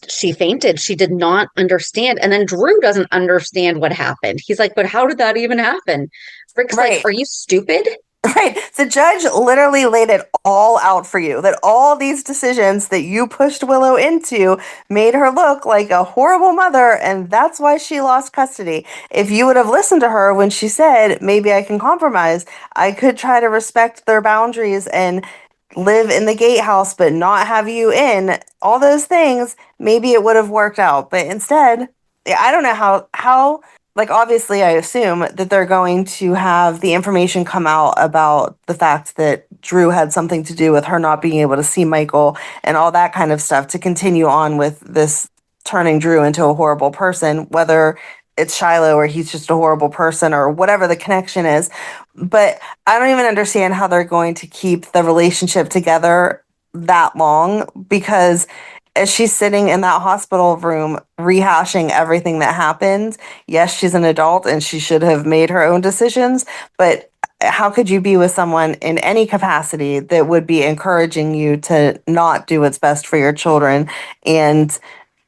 She fainted. She did not understand. And then Drew doesn't understand what happened. He's like, but how did that even happen? Rick's like, are you stupid? Right. The judge literally laid it all out for you, that all these decisions that you pushed Willow into made her look like a horrible mother, and that's why she lost custody. If you would have listened to her when she said, maybe I can compromise, I could try to respect their boundaries and live in the gatehouse but not have you in, all those things, maybe it would have worked out. But instead, I don't know how obviously I assume that they're going to have the information come out about the fact that Drew had something to do with her not being able to see Michael and all that kind of stuff to continue on with this turning Drew into a horrible person, whether it's Shiloh or he's just a horrible person or whatever the connection is. But I don't even understand how they're going to keep the relationship together that long, because as she's sitting in that hospital room rehashing everything that happened, yes, she's an adult and she should have made her own decisions, but how could you be with someone in any capacity that would be encouraging you to not do what's best for your children and,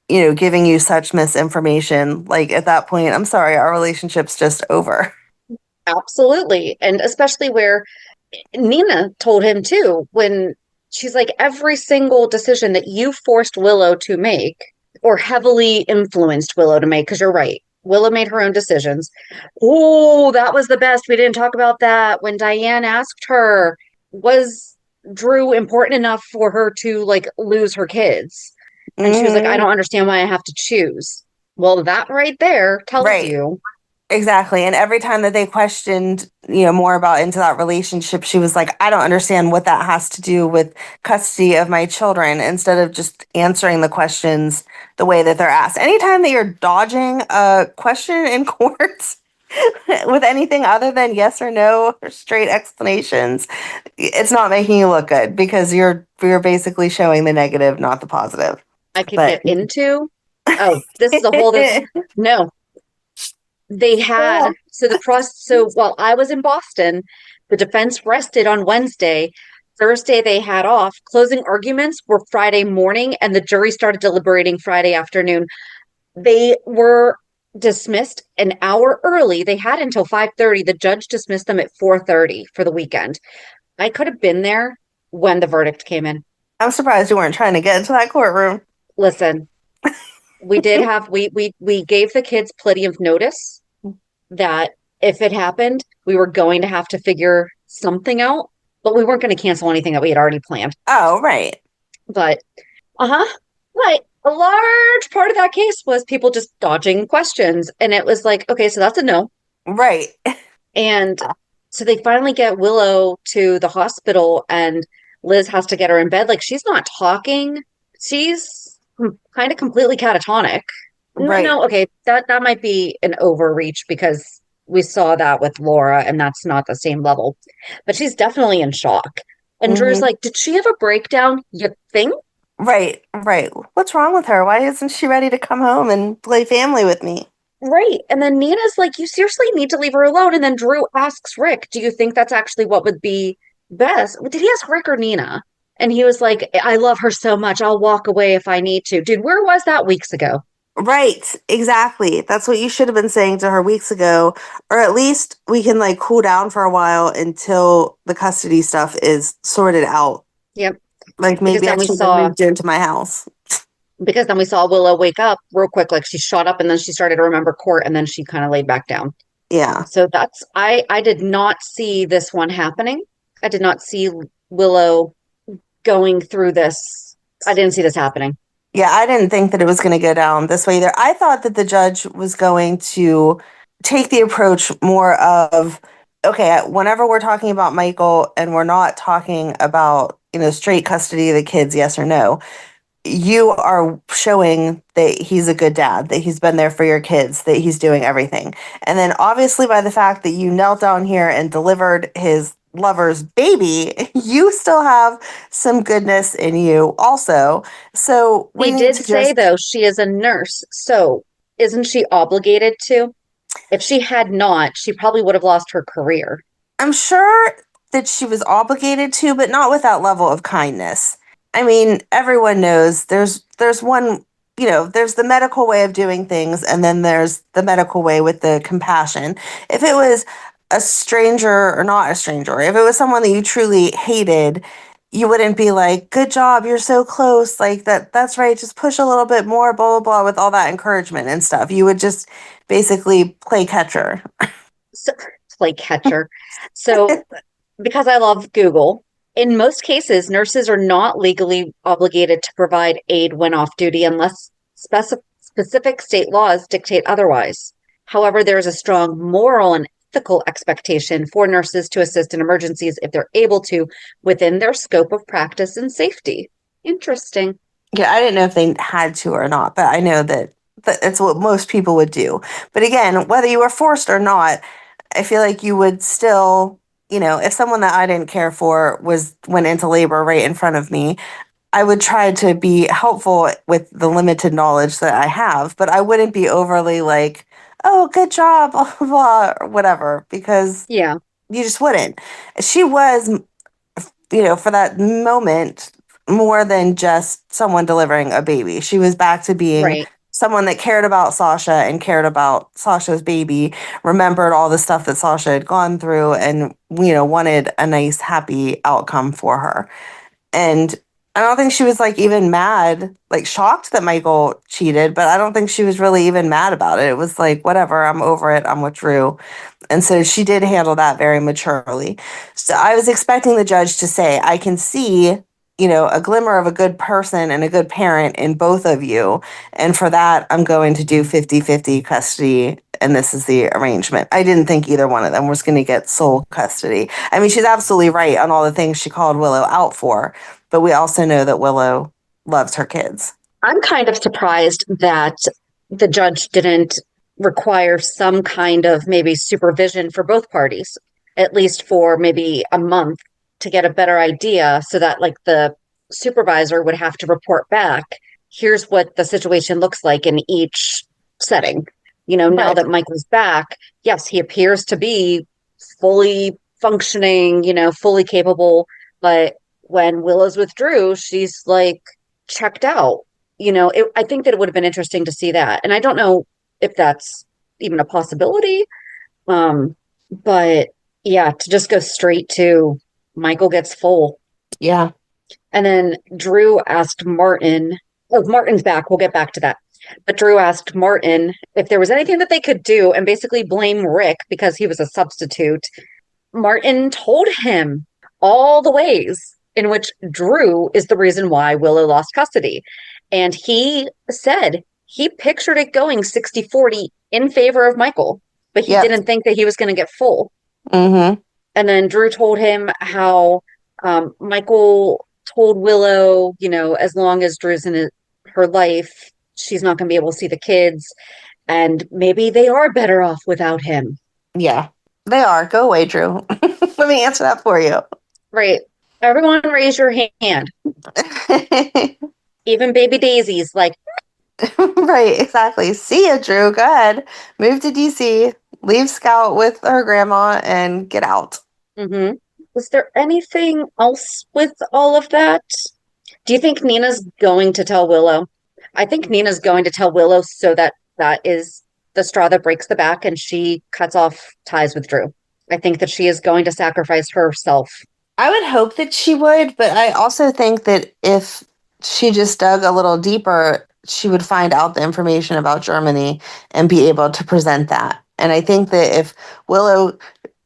giving you such misinformation? Like, at that point, I'm sorry, our relationship's just over. Absolutely. And especially where Nina told him too, when she's like, every single decision that you forced Willow to make or heavily influenced Willow to make, because you're right, Willow made her own decisions. Oh, that was the best. We didn't talk about that. When Diane asked her, was Drew important enough for her to like lose her kids? And she was like, I don't understand why I have to choose. Well, that right there tells you. Exactly. And every time that they questioned, more about into that relationship, she was like, I don't understand what that has to do with custody of my children, instead of just answering the questions the way that they're asked. Anytime that you're dodging a question in court with anything other than yes or no or straight explanations, it's not making you look good, because you're basically showing the negative, not the positive. I could get into. Oh, this is a whole. No, they had so while I was in Boston, the defense rested on Wednesday. Thursday they had off. Closing arguments were Friday morning, and the jury started deliberating Friday afternoon. They were dismissed an hour early. They had until 5:30. The judge dismissed them at 4:30 for the weekend. I could have been there when the verdict came in. I'm surprised you weren't trying to get into that courtroom. Listen, we did have we gave the kids plenty of notice that if it happened, we were going to have to figure something out, but we weren't going to cancel anything that we had already planned. Oh, right. But, but a large part of that case was people just dodging questions. And it was like, okay, so that's a no. Right. And so they finally get Willow to the hospital, and Liz has to get her in bed. Like, she's not talking. She's kind of completely catatonic. Right. No, okay, that might be an overreach, because we saw that with Laura, and that's not the same level. But she's definitely in shock. And Drew's like, did she have a breakdown? You think? Right. What's wrong with her? Why isn't she ready to come home and play family with me? Right. And then Nina's like, you seriously need to leave her alone. And then Drew asks Rick, do you think that's actually what would be best? Did he ask Rick or Nina? And he was like, I love her so much. I'll walk away if I need to. Dude, where was that weeks ago? Right, exactly. That's what you should have been saying to her weeks ago. Or at least we can like cool down for a while until the custody stuff is sorted out. Yep. Like, maybe I should have moved into my house. Because then we saw Willow wake up real quick. Like, she shot up and then she started to remember court, and then she kind of laid back down. Yeah. So that's, I did not see this one happening. I did not see Willow going through this. I didn't see this happening. Yeah, I didn't think that it was going to go down this way either. I thought that the judge was going to take the approach more of, okay, whenever we're talking about Michael and we're not talking about, straight custody of the kids, yes or no, you are showing that he's a good dad, that he's been there for your kids, that he's doing everything. And then obviously by the fact that you knelt down here and delivered his lover's baby, you still have some goodness in you also. So we did say, though, she is a nurse. So isn't she obligated to? If she had not, she probably would have lost her career. I'm sure that she was obligated to, but not with that level of kindness. I mean, everyone knows there's one, there's the medical way of doing things, and then there's the medical way with the compassion. If it was a stranger or not a stranger, if it was someone that you truly hated, you wouldn't be like, good job, you're so close, like that's right, just push a little bit more, blah, blah, blah, with all that encouragement and stuff. You would just basically play catcher. So, play catcher. So, because I love Google, in most cases, nurses are not legally obligated to provide aid when off duty unless specific state laws dictate otherwise. However, there is a strong moral and ethical expectation for nurses to assist in emergencies if they're able to within their scope of practice and safety. Interesting. Yeah, I didn't know if they had to or not, but I know that it's what most people would do. But again, whether you were forced or not, I feel like you would still if someone that I didn't care for went into labor right in front of me, I would try to be helpful with the limited knowledge that I have, but I wouldn't be overly like, oh, good job, blah, blah, blah, or whatever, because you just wouldn't. She was, for that moment, more than just someone delivering a baby. She was back to being someone that cared about Sasha and cared about Sasha's baby, remembered all the stuff that Sasha had gone through, and, wanted a nice, happy outcome for her. And I don't think she was like even mad, like shocked that Michael cheated, but I don't think she was really even mad about it. It was like, whatever, I'm over it. I'm with Drew. And so she did handle that very maturely. So I was expecting the judge to say, I can see, a glimmer of a good person and a good parent in both of you. And for that, I'm going to do 50-50 custody. And this is the arrangement. I didn't think either one of them was going to get sole custody. I mean, she's absolutely right on all the things she called Willow out for. But we also know that Willow loves her kids. I'm kind of surprised that the judge didn't require some kind of maybe supervision for both parties, at least for maybe a month, to get a better idea, so that like the supervisor would have to report back, here's what the situation looks like in each setting. Now that Michael's back, yes, he appears to be fully functioning, fully capable, but when Willow's with Drew, she's like checked out. I think that it would have been interesting to see that. And I don't know if that's even a possibility. But yeah, to just go straight to Michael gets full. Yeah. And then Drew asked Martin, Martin's back. We'll get back to that. But Drew asked Martin if there was anything that they could do and basically blame Rick because he was a substitute. Martin told him all the ways in which Drew is the reason why Willow lost custody. And he said he pictured it going 60-40 in favor of Michael, but he didn't think that he was going to get full. Mm-hmm. And then Drew told him how Michael told Willow, as long as Drew's in her life, she's not going to be able to see the kids. And maybe they are better off without him. Yeah, they are. Go away, Drew. Let me answer that for you. Right. Everyone raise your hand. Even baby Daisy's like. Right, exactly. See ya, Drew. Go ahead. Move to DC. Leave Scout with her grandma and get out. Mm-hmm. Was there anything else with all of that? Do you think Nina's going to tell Willow? I think Nina's going to tell Willow so that is the straw that breaks the back and she cuts off ties with Drew. I think that she is going to sacrifice herself. I would hope that she would, but I also think that if she just dug a little deeper, she would find out the information about Germany and be able to present that. And I think that if Willow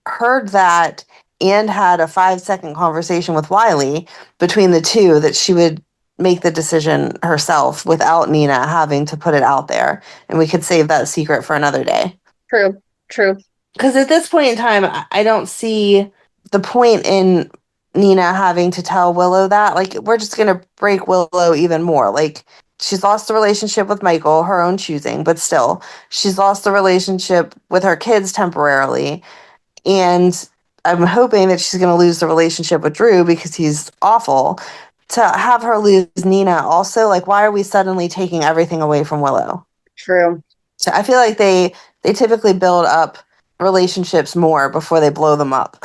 heard that and had a 5-second conversation with Wiley between the two, that she would make the decision herself without Nina having to put it out there. And we could save that secret for another day. True. Because at this point in time, I don't see the point in Nina having to tell Willow that. Like, we're just going to break Willow even more. Like, she's lost the relationship with Michael, her own choosing, but still, she's lost the relationship with her kids temporarily. And I'm hoping that she's going to lose the relationship with Drew because he's awful. To have her lose Nina also, like, why are we suddenly taking everything away from Willow? True. So I feel like they typically build up relationships more before they blow them up.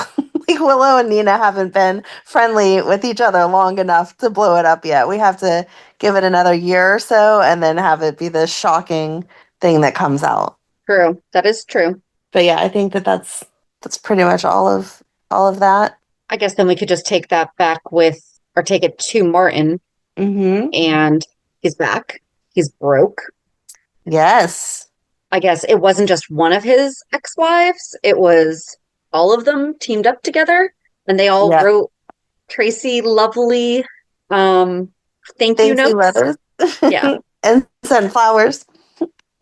Like, Willow and Nina haven't been friendly with each other long enough to blow it up yet. We have to give it another year or so and then have it be this shocking thing that comes out. True. That is true. But yeah, I think that's pretty much all of that. I guess then we could just take that back or take it to Martin. Mm-hmm. And he's back. He's broke. Yes. I guess it wasn't just one of his ex-wives. It was all of them teamed up together. And they all wrote Tracy lovely thank you notes. Letters. Yeah. And sent flowers.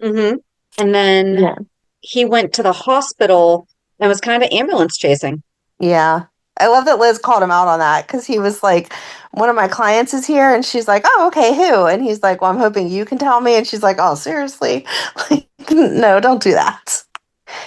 Mm-hmm. And then he went to the hospital and was kind of ambulance chasing. Yeah. I love that Liz called him out on that because he was like, one of my clients is here. And she's like, oh, okay, who? And he's like, well, I'm hoping you can tell me. And she's like, oh, seriously? Like, no, don't do that.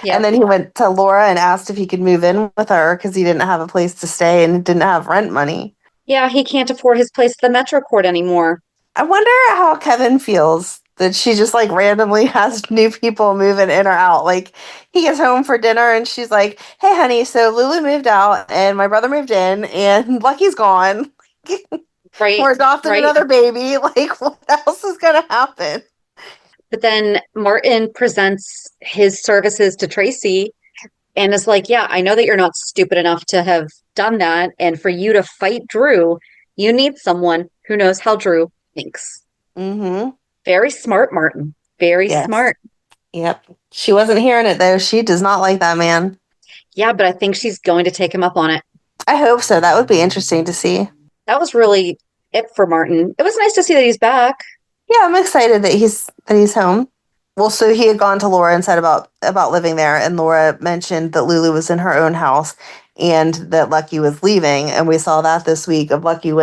Yeah. And then he went to Laura and asked if he could move in with her because he didn't have a place to stay and didn't have rent money. Yeah, he can't afford his place at the Metro Court anymore. I wonder how Kevin feels that she just like randomly has new people moving in or out. Like he gets home for dinner and she's like, "Hey, honey, so Lulu moved out and my brother moved in and Lucky's gone. Right. We're adopting another baby. Like, what else is going to happen?" But then Martin presents his services to Tracy and is like, yeah, I know that you're not stupid enough to have done that. And for you to fight Drew, you need someone who knows how Drew thinks. Mm-hmm. Very smart, Martin. Very smart. Yep. She wasn't hearing it, though. She does not like that man. Yeah, but I think she's going to take him up on it. I hope so. That would be interesting to see. That was really it for Martin. It was nice to see that he's back. Yeah, I'm excited that he's home. Well, so he had gone to Laura and said about living there, and Laura mentioned that Lulu was in her own house and that Lucky was leaving, and we saw that this week. Of Lucky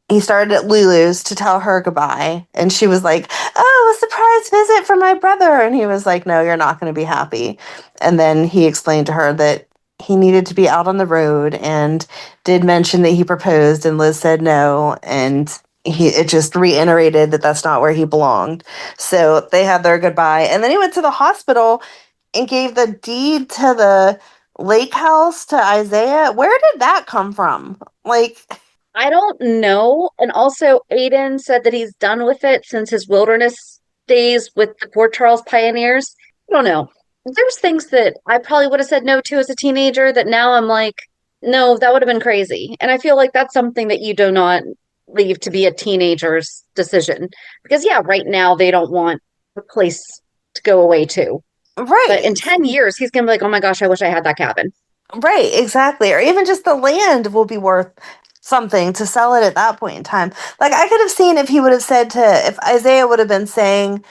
he started at Lulu's to tell her goodbye, and she was like, "Oh, a surprise visit from my brother," and he was like, "No, you're not going to be happy." And then he explained to her that he needed to be out on the road, and did mention that he proposed, and Liz said no, and it just reiterated that that's not where he belonged. So they had their goodbye. And then he went to the hospital and gave the deed to the lake house to Isaiah. Where did that come from? Like, I don't know. And also, Aiden said that he's done with it since his wilderness days with the Port Charles Pioneers. I don't know. There's things that I probably would have said no to as a teenager that now I'm like, no, that would have been crazy. And I feel like that's something that you do not leave to be a teenager's decision. Because, yeah, right now they don't want the place to go away to. Right. But in 10 years, he's going to be like, oh my gosh, I wish I had that cabin. Right, exactly. Or even just the land will be worth something to sell it at that point in time. Like, I could have seen if he would have said if Isaiah would have been saying,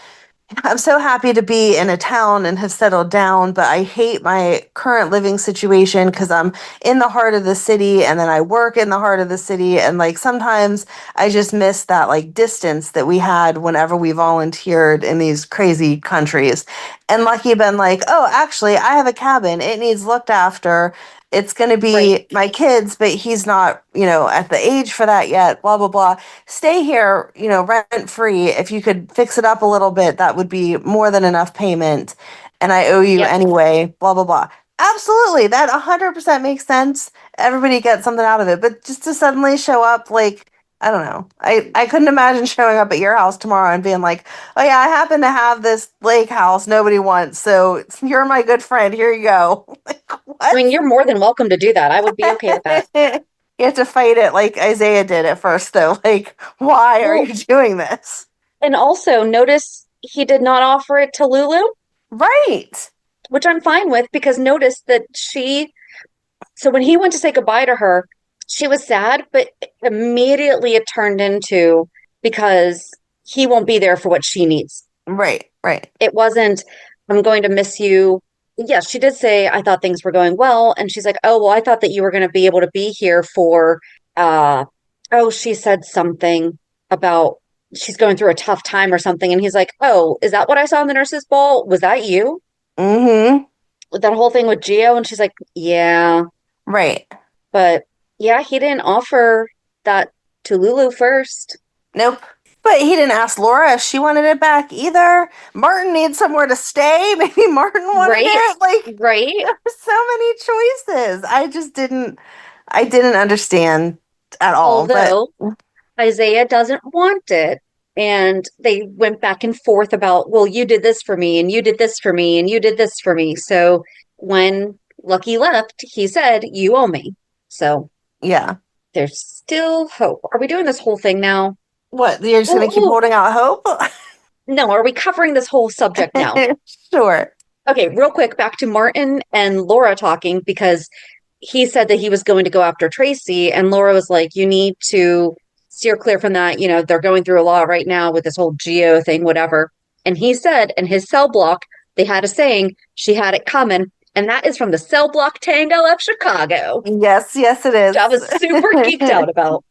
"I'm so happy to be in a town and have settled down, but I hate my current living situation because I'm in the heart of the city and then I work in the heart of the city. And like sometimes I just miss that like distance that we had whenever we volunteered in these crazy countries." And Lucky been like, "Oh, actually, I have a cabin. It needs looked after. It's going to be my kids, but he's not, at the age for that yet, blah, blah, blah. Stay here, rent free. If you could fix it up a little bit, that would be more than enough payment. And I owe you anyway, blah, blah, blah." Absolutely. That 100% makes sense. Everybody gets something out of it. But just to suddenly show up, like, I don't know. I couldn't imagine showing up at your house tomorrow and being like, "Oh yeah, I happen to have this lake house nobody wants, so you're my good friend. Here you go." Like, what? I mean, you're more than welcome to do that. I would be okay with that. You have to fight it like Isaiah did at first, though. Like, why are you doing this? And also, notice he did not offer it to Lulu. Right. Which I'm fine with, because notice that so when he went to say goodbye to her, she was sad, but immediately it turned into because he won't be there for what she needs. Right. It wasn't, "I'm going to miss you." Yes, she did say, "I thought things were going well." And she's like, "Oh, well, I thought that you were going to be able to be here for, she said something about she's going through a tough time or something." And he's like, "Oh, is that what I saw in the nurse's ball? Was that you?" Mm-hmm. With that whole thing with Gio. And she's like, "Yeah." Right. But yeah, he didn't offer that to Lulu first. Nope. But he didn't ask Laura if she wanted it back either. Martin needs somewhere to stay. Maybe Martin wanted it. Like, right. There were so many choices. I didn't understand at all. Although Isaiah doesn't want it. And they went back and forth about, well, you did this for me, and you did this for me, and you did this for me. So when Lucky left, he said, "You owe me." So yeah, there's still hope. Are we doing this whole thing now? What? You're just going to keep holding out hope? No, are we covering this whole subject now? Sure. Okay, real quick, back to Martin and Laura talking, because he said that he was going to go after Tracy, and Laura was like, "You need to steer clear from that. They're going through a lot right now with this whole Geo thing, whatever." And he said in his cell block, they had a saying, "She had it coming." And that is from the Cell Block Tango of Chicago. Yes, it is. I was super geeked out about.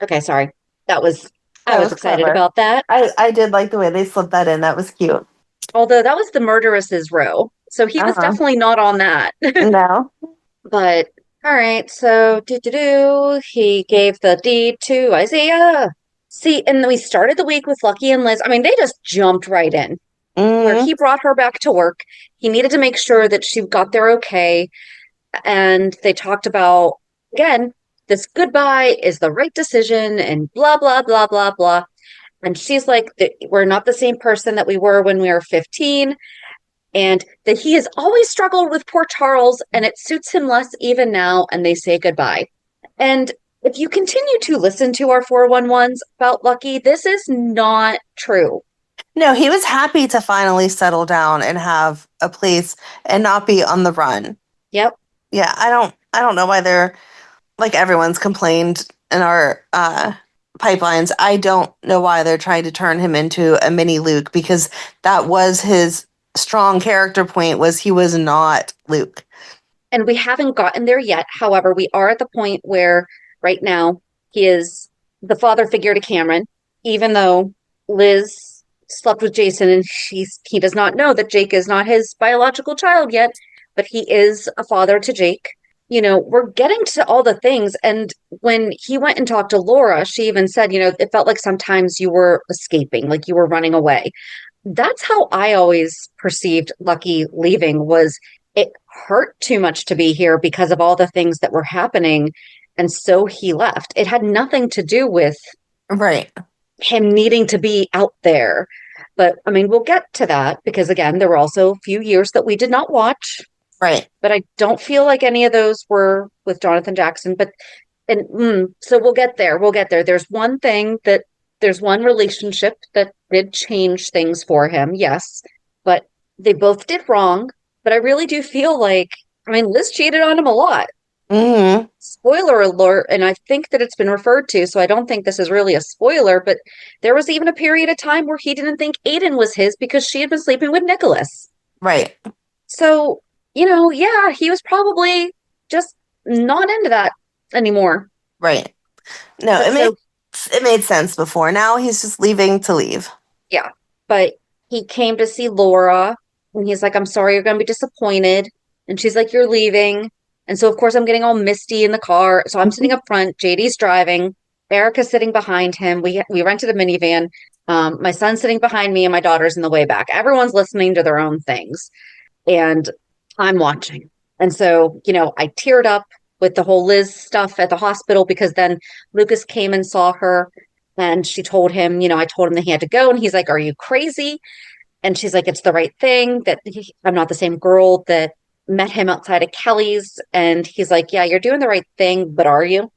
Okay, sorry. I was excited clever. about that. I did like the way they slipped that in. That was cute. Although that was the murderess's row. So he was definitely not on that. No. But all right, so he gave the deed to Isaiah. See, and we started the week with Lucky and Liz. I mean, they just jumped right in. Where he brought her back to work. He needed to make sure that she got there okay. And they talked about, again, this goodbye is the right decision and blah, blah, blah, blah, blah. And she's like, we're not the same person that we were when we were 15. And that he has always struggled with poor Charles and it suits him less even now. And they say goodbye. And if you continue to listen to our 411s about Lucky, this is not true. No, he was happy to finally settle down and have a place and not be on the run. Yep. Yeah, I don't know why they're, like, everyone's complained in our pipelines. I don't know why they're trying to turn him into a mini Luke, because that was his strong character point, was he was not Luke. And we haven't gotten there yet. However, we are at the point where right now he is the father figure to Cameron, even though Liz slept with Jason and he does not know that Jake is not his biological child yet, but he is a father to Jake. You know, we're getting to all the things. And when he went and talked to Laura, she even said, you know, it felt like sometimes you were escaping, like you were running away. That's how I always perceived Lucky leaving, was it hurt too much to be here because of all the things that were happening. And so he left. It had nothing to do with him needing to be out there. But I mean, we'll get to that because, again, there were also a few years that we did not watch. Right. But I don't feel like any of those were with Jonathan Jackson. So we'll get there. We'll get there. There's one relationship that did change things for him. Yes. But they both did wrong. But I really do feel like, I mean, Liz cheated on him a lot. Mm-hmm. Spoiler alert, and I think that it's been referred to, so I don't think this is really a spoiler, but there was even a period of time where he didn't think Aiden was his because she had been sleeping with Nicholas. Right. So, you know, yeah, he was probably just not into that anymore. Right. No, it made sense before. Now he's just leaving to leave. Yeah, but he came to see Laura, and he's like, I'm sorry you're going to be disappointed. And she's like, you're leaving. And so, of course, I'm getting all misty in the car. So I'm sitting up front. JD's driving. Erica's sitting behind him. We rented a minivan. My son's sitting behind me and my daughter's in the way back. Everyone's listening to their own things. And I'm watching. And so, you know, I teared up with the whole Liz stuff at the hospital because then Lucas came and saw her and she told him, you know, I told him that he had to go. And he's like, are you crazy? And she's like, it's the right thing, that I'm not the same girl that met him outside of Kelly's. And he's like, yeah, you're doing the right thing, but are you?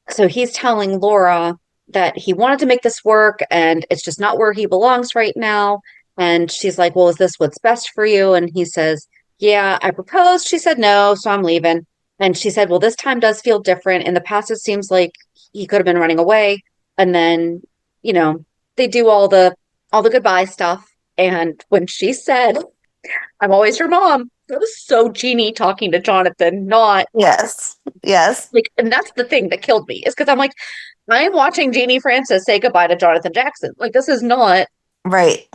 So he's telling Laura that he wanted to make this work and it's just not where he belongs right now. And she's like, well, is this what's best for you? And he says, yeah, I proposed. She said no, so I'm leaving. And she said, well, this time does feel different. In the past, it seems like he could have been running away. And then, you know, they do all the goodbye stuff. And when she said, I'm always your mom, that was so Genie talking to Jonathan, not... Yes. Like, and that's the thing that killed me, is because I'm like, I'm watching Jeannie Francis say goodbye to Jonathan Jackson. Like, this is not... Right.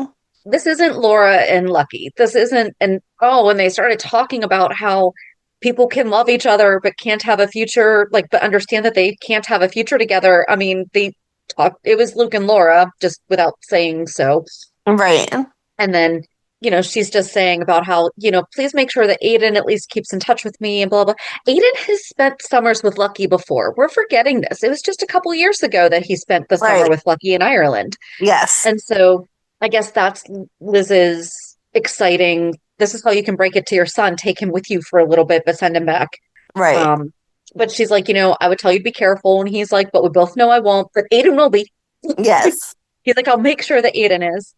This isn't Laura and Lucky. This isn't... And, when they started talking about how people can love each other but can't have a future, like, but understand that they can't have a future together. I mean, they talked... It was Luke and Laura, just without saying so. Right. And then... You know, she's just saying about how, you know, please make sure that Aiden at least keeps in touch with me and blah, blah. Aiden has spent summers with Lucky before. We're forgetting this. It was just a couple years ago that he spent the summer with Lucky in Ireland. Yes. And so I guess that's Liz's exciting. This is how you can break it to your son. Take him with you for a little bit, but send him back. Right. But she's like, you know, I would tell you to be careful. And he's like, but we both know I won't. But Aiden will be. Yes. He's like, I'll make sure that Aiden is.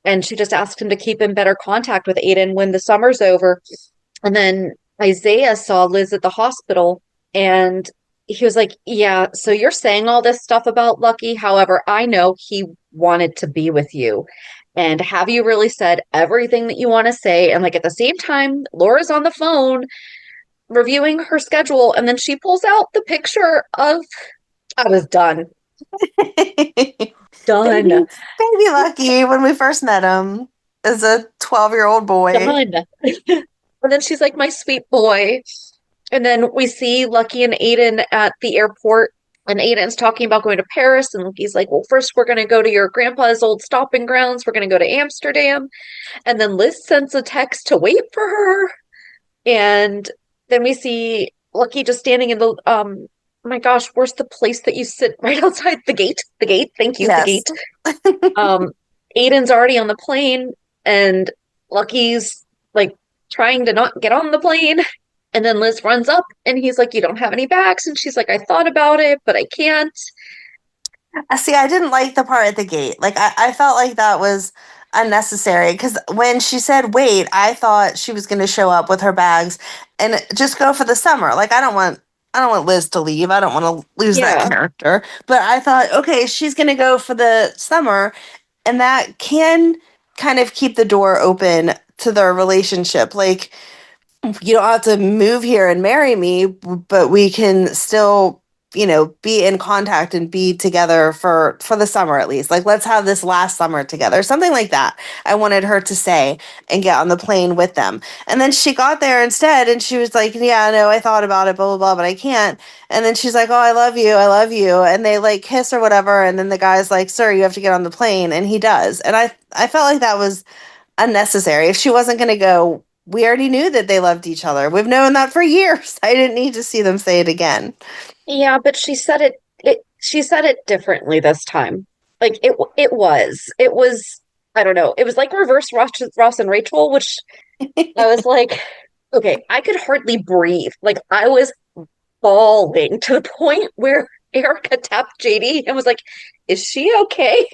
And she just asked him to keep in better contact with Aiden when the summer's over. And then Isaiah saw Liz at the hospital and he was like, yeah, so you're saying all this stuff about Lucky. However, I know he wanted to be with you. And have you really said everything that you want to say? And like at the same time, Laura's on the phone reviewing her schedule. And then she pulls out the picture of, I was done. Done. Baby Lucky when we first met him. as a 12-year-old boy. Done. And then she's like, my sweet boy. And then we see Lucky and Aiden at the airport, and Aiden's talking about going to Paris, and Lucky's like, well, first we're going to go to your grandpa's old stopping grounds. We're going to go to Amsterdam. And then Liz sends a text to wait for her. And then we see Lucky just standing in the, oh my gosh, where's the place that you sit right outside the gate? The gate. Thank you. Yes. The gate. Aiden's already on the plane, and Lucky's like trying to not get on the plane. And then Liz runs up and he's like, you don't have any bags. And she's like, I thought about it, but I can't. See, I didn't like the part at the gate. Like, I felt like that was unnecessary, because when she said wait, I thought she was going to show up with her bags and just go for the summer. Like, I don't want Liz to leave. I don't want to lose that character. But I thought, okay, she's going to go for the summer, and that can kind of keep the door open to their relationship. Like, you don't have to move here and marry me, but we can still, be in contact and be together for the summer at least. Like, let's have this last summer together. Something like that. I wanted her to say and get on the plane with them. And then she got there instead, and she was like, yeah, no, I thought about it, blah, blah, blah, but I can't. And then she's like, oh, I love you. I love you. And they like kiss or whatever. And then the guy's like, sir, you have to get on the plane. And he does. And I felt like that was unnecessary. If she wasn't going to go, we already knew that they loved each other. We've known that for years. I didn't need to see them say it again. Yeah, but she said it differently this time. Like it was, I don't know. It was like reverse Ross and Rachel, which I was like, okay, I could hardly breathe. Like, I was bawling to the point where Erica tapped JD and was like, is she okay?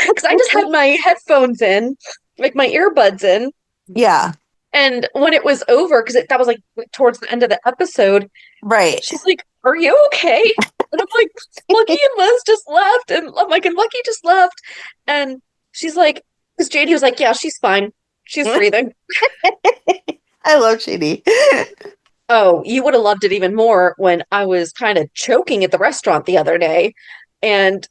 Because I just had my headphones in, like my earbuds in. Yeah. And when it was over, because that was like towards the end of the episode, right? She's like, "Are you okay?" And I'm like, "Lucky and Liz just left," and I'm like, "And Lucky just left," and she's like, "Because JD was like, yeah, she's fine, she's breathing." I love JD. Oh, you would have loved it even more when I was kind of choking at the restaurant the other day, and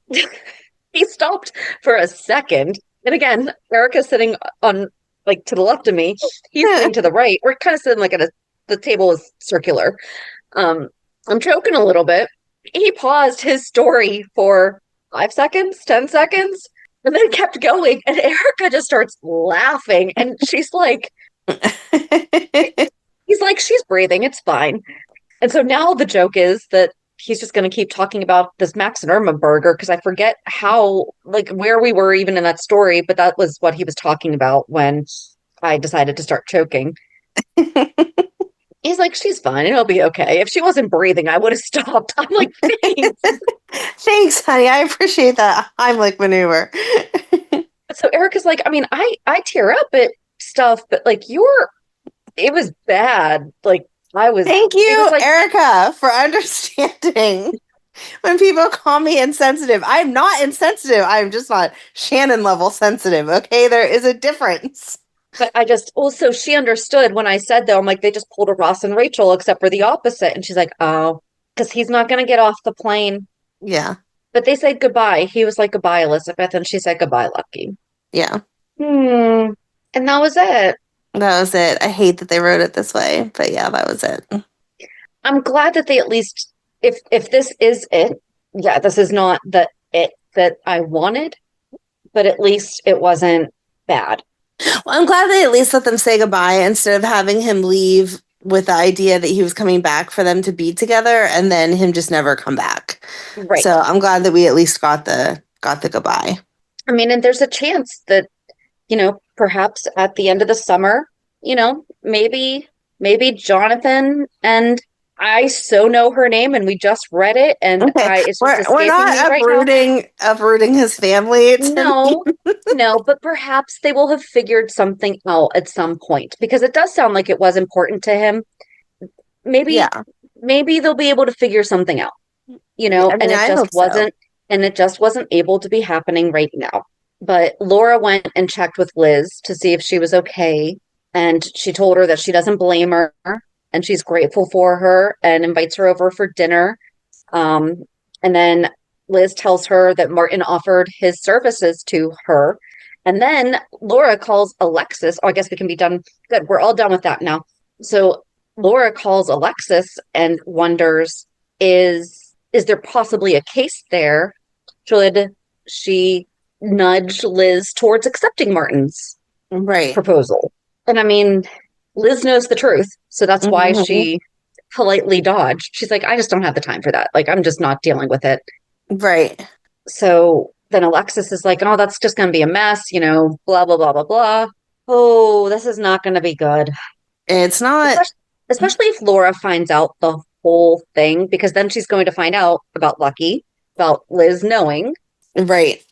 he stopped for a second, and again, Erica's sitting on, like, to the left of me. He's sitting to the right. We're kind of sitting like the table is circular. I'm choking a little bit. He paused his story for 5 seconds, 10 seconds, and then kept going. And Erica just starts laughing. And she's like, he's like, she's breathing. It's fine. And so now the joke is that he's just going to keep talking about this Max and Irma burger, because I forget how, like, where we were even in that story, but that was what he was talking about when I decided to start choking. He's like, she's fine, it'll be okay. If she wasn't breathing, I would have stopped. I'm like, thanks. Thanks, honey. I appreciate that Heimlich maneuver. So Erica's like, I mean, I tear up at stuff, but like, it was bad. Like, Thank you, like, Erica, for understanding when people call me insensitive. I'm not insensitive. I'm just not Shannon level sensitive. Okay, there is a difference. But I just also, she understood when I said, though, I'm like, they just pulled a Ross and Rachel, except for the opposite. And she's like, oh, because he's not going to get off the plane. Yeah. But they said goodbye. He was like, goodbye, Elizabeth. And she said, goodbye, Lucky. Yeah. And that was it. That was it. I hate that they wrote it this way, but yeah, that was it. I'm glad that they at least, if this is it, yeah, this is not the it that I wanted, but at least it wasn't bad. Well, I'm glad they at least let them say goodbye instead of having him leave with the idea that he was coming back for them to be together and then him just never come back. Right. So I'm glad that we at least got the goodbye. I mean, and there's a chance that, perhaps at the end of the summer, maybe Jonathan and I so know her name and we just read it and it's just we're not uprooting his family. No, but perhaps they will have figured something out at some point, because it does sound like it was important to him. Maybe they'll be able to figure something out, and it just wasn't able to be happening right now. But Laura went and checked with Liz to see if she was okay. And she told her that she doesn't blame her and she's grateful for her and invites her over for dinner. And then Liz tells her that Martin offered his services to her And then Laura calls Alexis. Oh, I guess we can be done. Good. We're all done with that now. So Laura calls Alexis and wonders, is there possibly a case there? Should she nudge Liz towards accepting Martin's proposal? And I mean, Liz knows the truth. So that's why she politely dodged. She's like, I just don't have the time for that. Like, I'm just not dealing with it. Right. So then Alexis is like, oh, that's just going to be a mess, you know, blah, blah, blah, blah, blah. Oh, this is not going to be good. It's not. Especially if Laura finds out the whole thing, because then she's going to find out about Lucky, about Liz knowing. Right.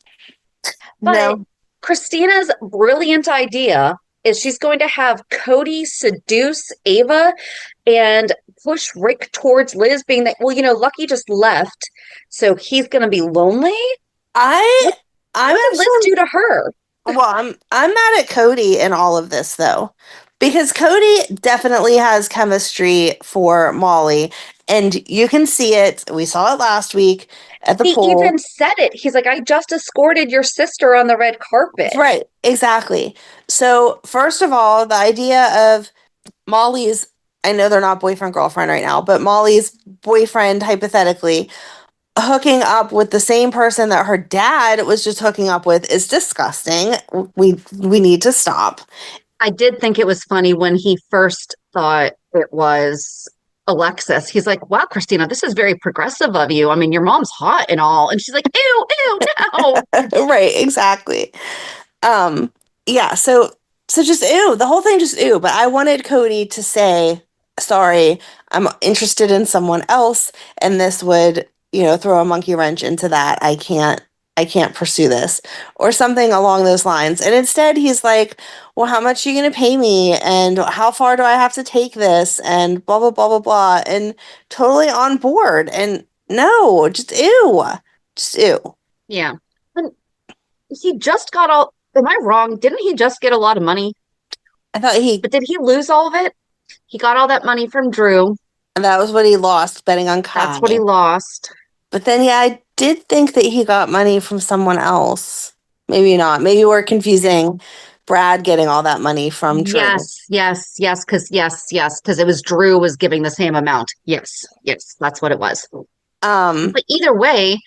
But no. Christina's brilliant idea is she's going to have Cody seduce Ava and push Rick towards Liz, being that, well, you know, Lucky just left, so he's going to be lonely. What did Liz do to her? Well, I'm mad at Cody in all of this, though, because Cody definitely has chemistry for Molly, and you can see it. We saw it last week at the pool. He even said it. He's like, I just escorted your sister on the red carpet. Right, exactly. So, first of all, the idea of Molly's, I know they're not boyfriend-girlfriend right now, but Molly's boyfriend, hypothetically, hooking up with the same person that her dad was just hooking up with is disgusting. We need to stop. I did think it was funny when he first thought it was Alexis. He's like, wow, Christina, this is very progressive of you. I mean, your mom's hot and all. And she's like, ew, no. Right, exactly. Yeah, so just ew. The whole thing just ew. But I wanted Cody to say, sorry, I'm interested in someone else, and this would, throw a monkey wrench into that. I can't pursue this, or something along those lines. And instead he's like, well, how much are you going to pay me? And how far do I have to take this? And blah, blah, blah, blah, blah. And totally on board. And no, just ew. Just ew. Yeah. And he just got all, am I wrong? Didn't he just get a lot of money? I thought but did he lose all of it? He got all that money from Drew. And that was what he lost betting on Kai. That's what he lost. But then, yeah, I did think that he got money from someone else. Maybe not. Maybe we're confusing Brad getting all that money from Drew. Yes. Because it was Drew was giving the same amount. Yes, that's what it was. But either way,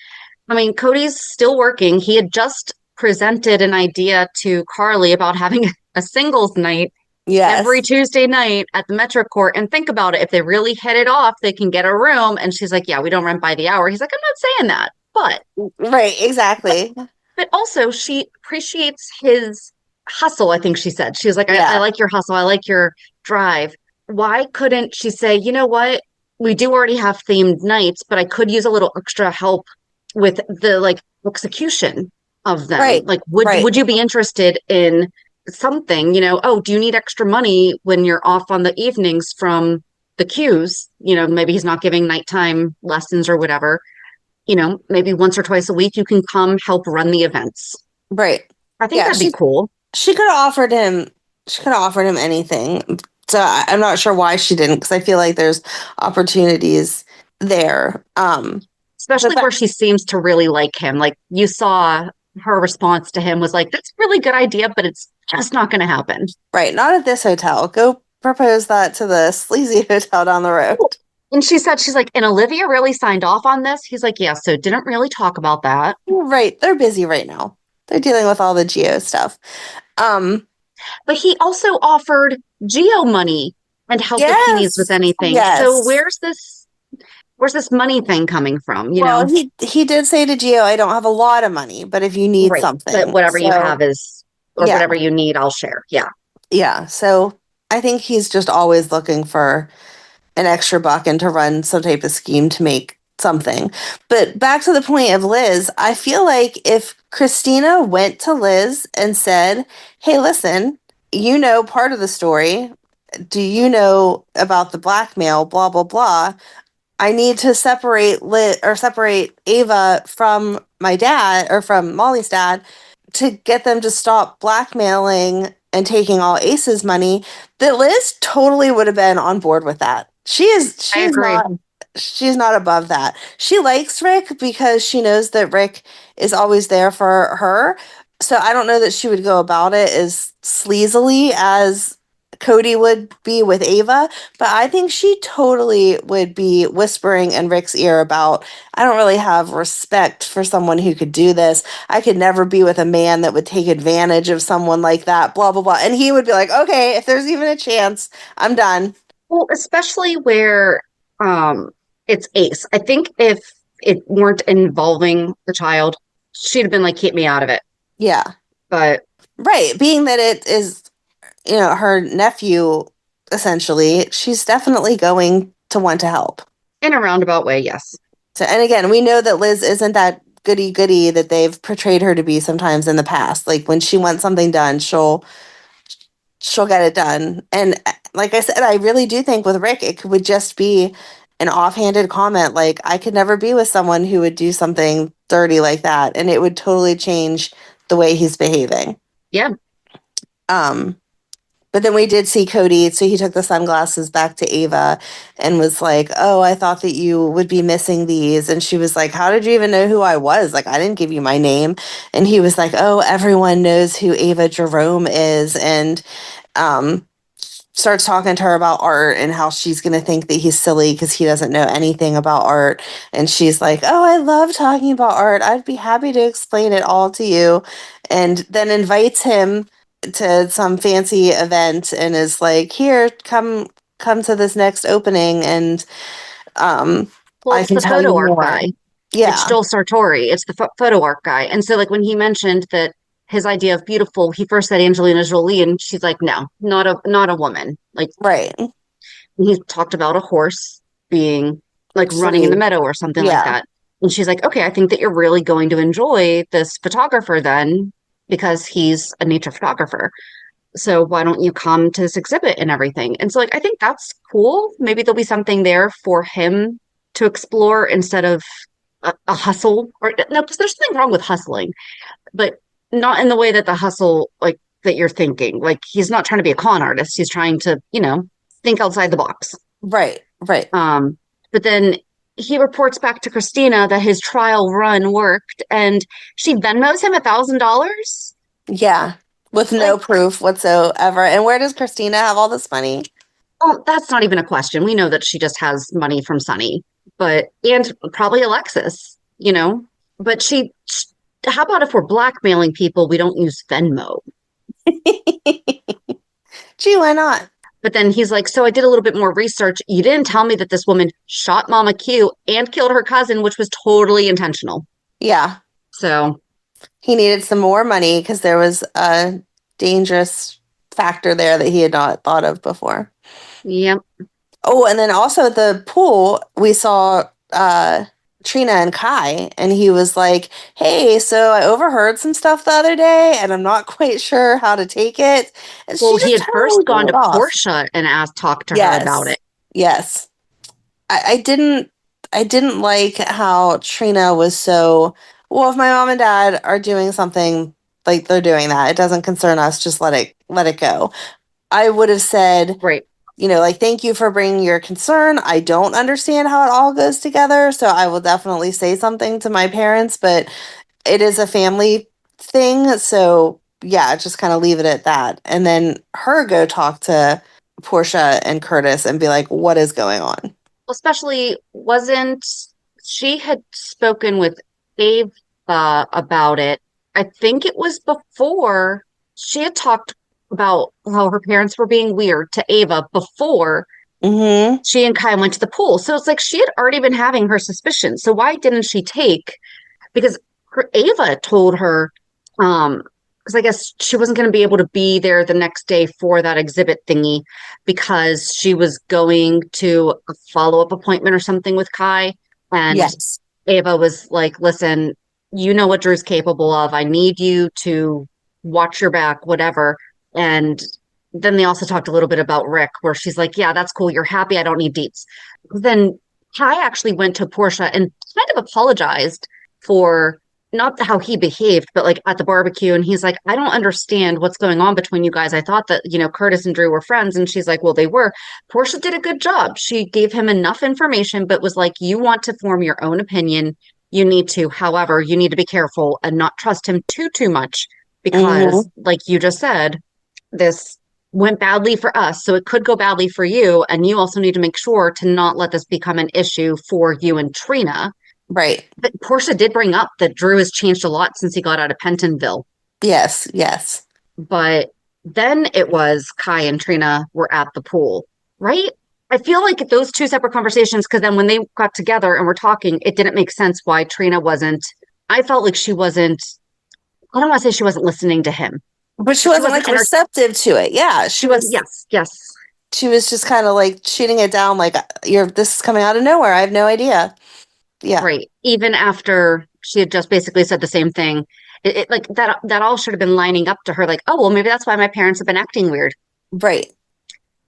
I mean, Cody's still working. He had just presented an idea to Carly about having a singles night. Yes. Every Tuesday night at the Metro Court. And think about it. If they really hit it off, they can get a room. And she's like, yeah, we don't rent by the hour. He's like, I'm not saying that. But. Right, exactly. But also, she appreciates his hustle, I think she said. She was like, I like your hustle. I like your drive. Why couldn't she say, you know what? We do already have themed nights, but I could use a little extra help with the execution of them. Right. Would you be interested in something, do you need extra money when you're off on the evenings from the cues? Maybe he's not giving nighttime lessons or whatever. Maybe once or twice a week you can come help run the events. Right. I think that'd be cool. She could have offered him anything. So I'm not sure why she didn't, because I feel like there's opportunities there. Especially where she seems to really like him. Like, you saw her response to him was like, that's a really good idea, but it's just not going to happen. Right. Not at this hotel. Go propose that to the sleazy hotel down the road. And she's like, and Olivia really signed off on this? He's like, yeah, so didn't really talk about that. Right. They're busy right now. They're dealing with all the Geo stuff. But he also offered Geo money and help if he needs with anything. Yes. So where's this money thing coming from? Well, he did say to Geo, I don't have a lot of money, but if you need something. But whatever you have whatever you need, I'll share. Yeah. Yeah. So I think he's just always looking for an extra buck and to run some type of scheme to make something. But back to the point of Liz, I feel like if Christina went to Liz and said, hey, listen, part of the story. Do you know about the blackmail? Blah, blah, blah. I need to separate Ava from my dad, or from Molly's dad, to get them to stop blackmailing and taking all Ace's money. That Liz totally would have been on board with that. She's not above that. She likes Rick because she knows that Rick is always there for her. So I don't know that she would go about it as sleazily as Cody would be with Ava, but I think she totally would be whispering in Rick's ear about, I don't really have respect for someone who could do this. I could never be with a man that would take advantage of someone like that, blah, blah, blah. And he would be like, okay, if there's even a chance, I'm done. Well, especially where it's Ace. I think if it weren't involving the child, she'd have been like, keep me out of it. Yeah. But right, being that it is, her nephew, essentially, she's definitely going to want to help. In a roundabout way, yes. So, and again, we know that Liz isn't that goody-goody that they've portrayed her to be sometimes in the past. Like, when she wants something done, she'll get it done. And like I said, I really do think with Rick, it would just be an offhanded comment like, I could never be with someone who would do something dirty like that. And it would totally change the way he's behaving. Yeah. But then we did see Cody, so he took the sunglasses back to Ava and was like, oh, I thought that you would be missing these. And she was like, how did you even know who I was? Like, I didn't give you my name. And he was like, oh, everyone knows who Ava Jerome is. And starts talking to her about art and how she's going to think that he's silly because he doesn't know anything about art. And she's like, oh, I love talking about art. I'd be happy to explain it all to you. And then invites him to some fancy event and is like, here, come to this next opening, and well, I can tell you more. Guy. Yeah, it's Joel Sartori. It's the photo art guy. And so, like, when he mentioned that his idea of beautiful, he first said Angelina Jolie, and she's like, no, not a woman. Like, right. He talked about a horse being like running in the meadow or something like that. And she's like, okay, I think that you're really going to enjoy this photographer then, because he's a nature photographer. So why don't you come to this exhibit and everything? And so, like, I think that's cool. Maybe there'll be something there for him to explore instead of a hustle. Or no, because there's something wrong with hustling, but not in the way that the hustle, like, that you're thinking. Like, he's not trying to be a con artist. He's trying to, think outside the box. Right. But then he reports back to Christina that his trial run worked, and she Venmos him $1,000. Yeah, with no proof whatsoever. And where does Christina have all this money? Oh, that's not even a question. We know that she just has money from Sonny, and probably Alexis, But how about if we're blackmailing people, we don't use Venmo? Gee, why not? But then he's like, so I did a little bit more research. You didn't tell me that this woman shot Mama Q and killed her cousin, which was totally intentional. Yeah. So he needed some more money because there was a dangerous factor there that he had not thought of before. Yep. Oh, and then also at the pool, we saw Trina and Kai, and he was like, hey, so I overheard some stuff the other day, and I'm not quite sure how to take it. And well, he had first gone to Portia and talked to her about it. Yes. I didn't like how Trina was so, well, if my mom and dad are doing something, like, they're doing that. It doesn't concern us. Just let it go. I would have said, right. Like, thank you for bringing your concern. I don't understand how it all goes together, so I will definitely say something to my parents, but it is a family thing, so yeah, just kind of leave it at that. And then her go talk to Portia and Curtis and be like, what is going on? Especially, she had spoken with Ava about it. I think it was before she had talked about how her parents were being weird to Ava before she and Kai went to the pool. So it's like she had already been having her suspicions. So why didn't she take? Because Ava told her, because I guess she wasn't going to be able to be there the next day for that exhibit thingy because she was going to a follow-up appointment or something with Kai. And Ava was like, listen, you know what Drew's capable of. I need you to watch your back, whatever. And then they also talked a little bit about Rick, where she's like, yeah, that's cool. You're happy. I don't need deets. Then Kai actually went to Portia and kind of apologized for not how he behaved, but like at the barbecue. And he's like, I don't understand what's going on between you guys. I thought that, Curtis and Drew were friends. And she's like, well, they were. Portia did a good job. She gave him enough information, but was like, you want to form your own opinion. You need to. However, you need to be careful and not trust him too much because, like you just said, this went badly for us, so it could go badly for you, and you also need to make sure to not let this become an issue for you and Trina. Right. But Portia did bring up that Drew has changed a lot since he got out of Pentonville. Yes. But then it was Kai and Trina were at the pool, right? I feel like those two separate conversations, because then when they got together and were talking, it didn't make sense why Trina wasn't. I felt like she wasn't, I don't want to say she wasn't listening to him. But she wasn't like receptive to it. Yeah. She was, yes. She was just kind of like shooting it down like, this is coming out of nowhere. I have no idea. Yeah. Right. Even after she had just basically said the same thing. It like that all should have been lining up to her like, oh, well, maybe that's why my parents have been acting weird. Right.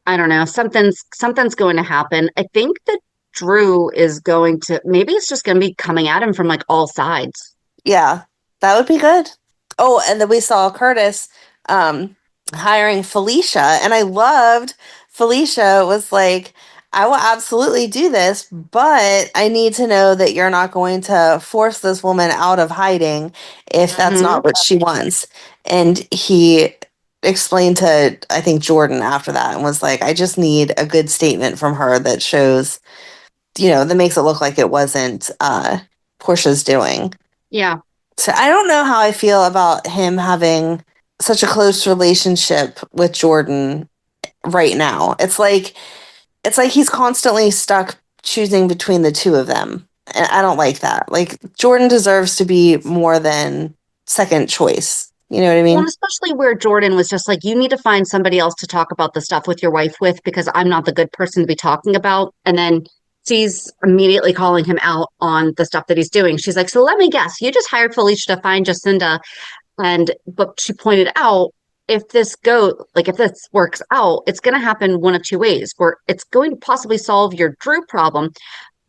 I don't know. Something's going to happen. I think that Drew is going to, maybe it's just going to be coming at him from like all sides. Yeah, that would be good. Oh, and then we saw Curtis hiring Felicia, and I loved Felicia was like, I will absolutely do this, but I need to know that you're not going to force this woman out of hiding if that's not what she wants. And he explained to, I think, Jordan after that and was like, I just need a good statement from her that shows, that makes it look like it wasn't Portia's doing. Yeah. So I don't know how I feel about him having such a close relationship with Jordan right now. It's like he's constantly stuck choosing between the two of them. And I don't like that. Like, Jordan deserves to be more than second choice. You know what I mean? Well, especially where Jordan was just like, you need to find somebody else to talk about the stuff with your wife with, because I'm not the good person to be talking about. And then she's immediately calling him out on the stuff that he's doing. She's like, so let me guess, you just hired Felicia to find Jacinda. But she pointed out, if this works out, it's going to happen one of two ways, where it's going to possibly solve your Drew problem,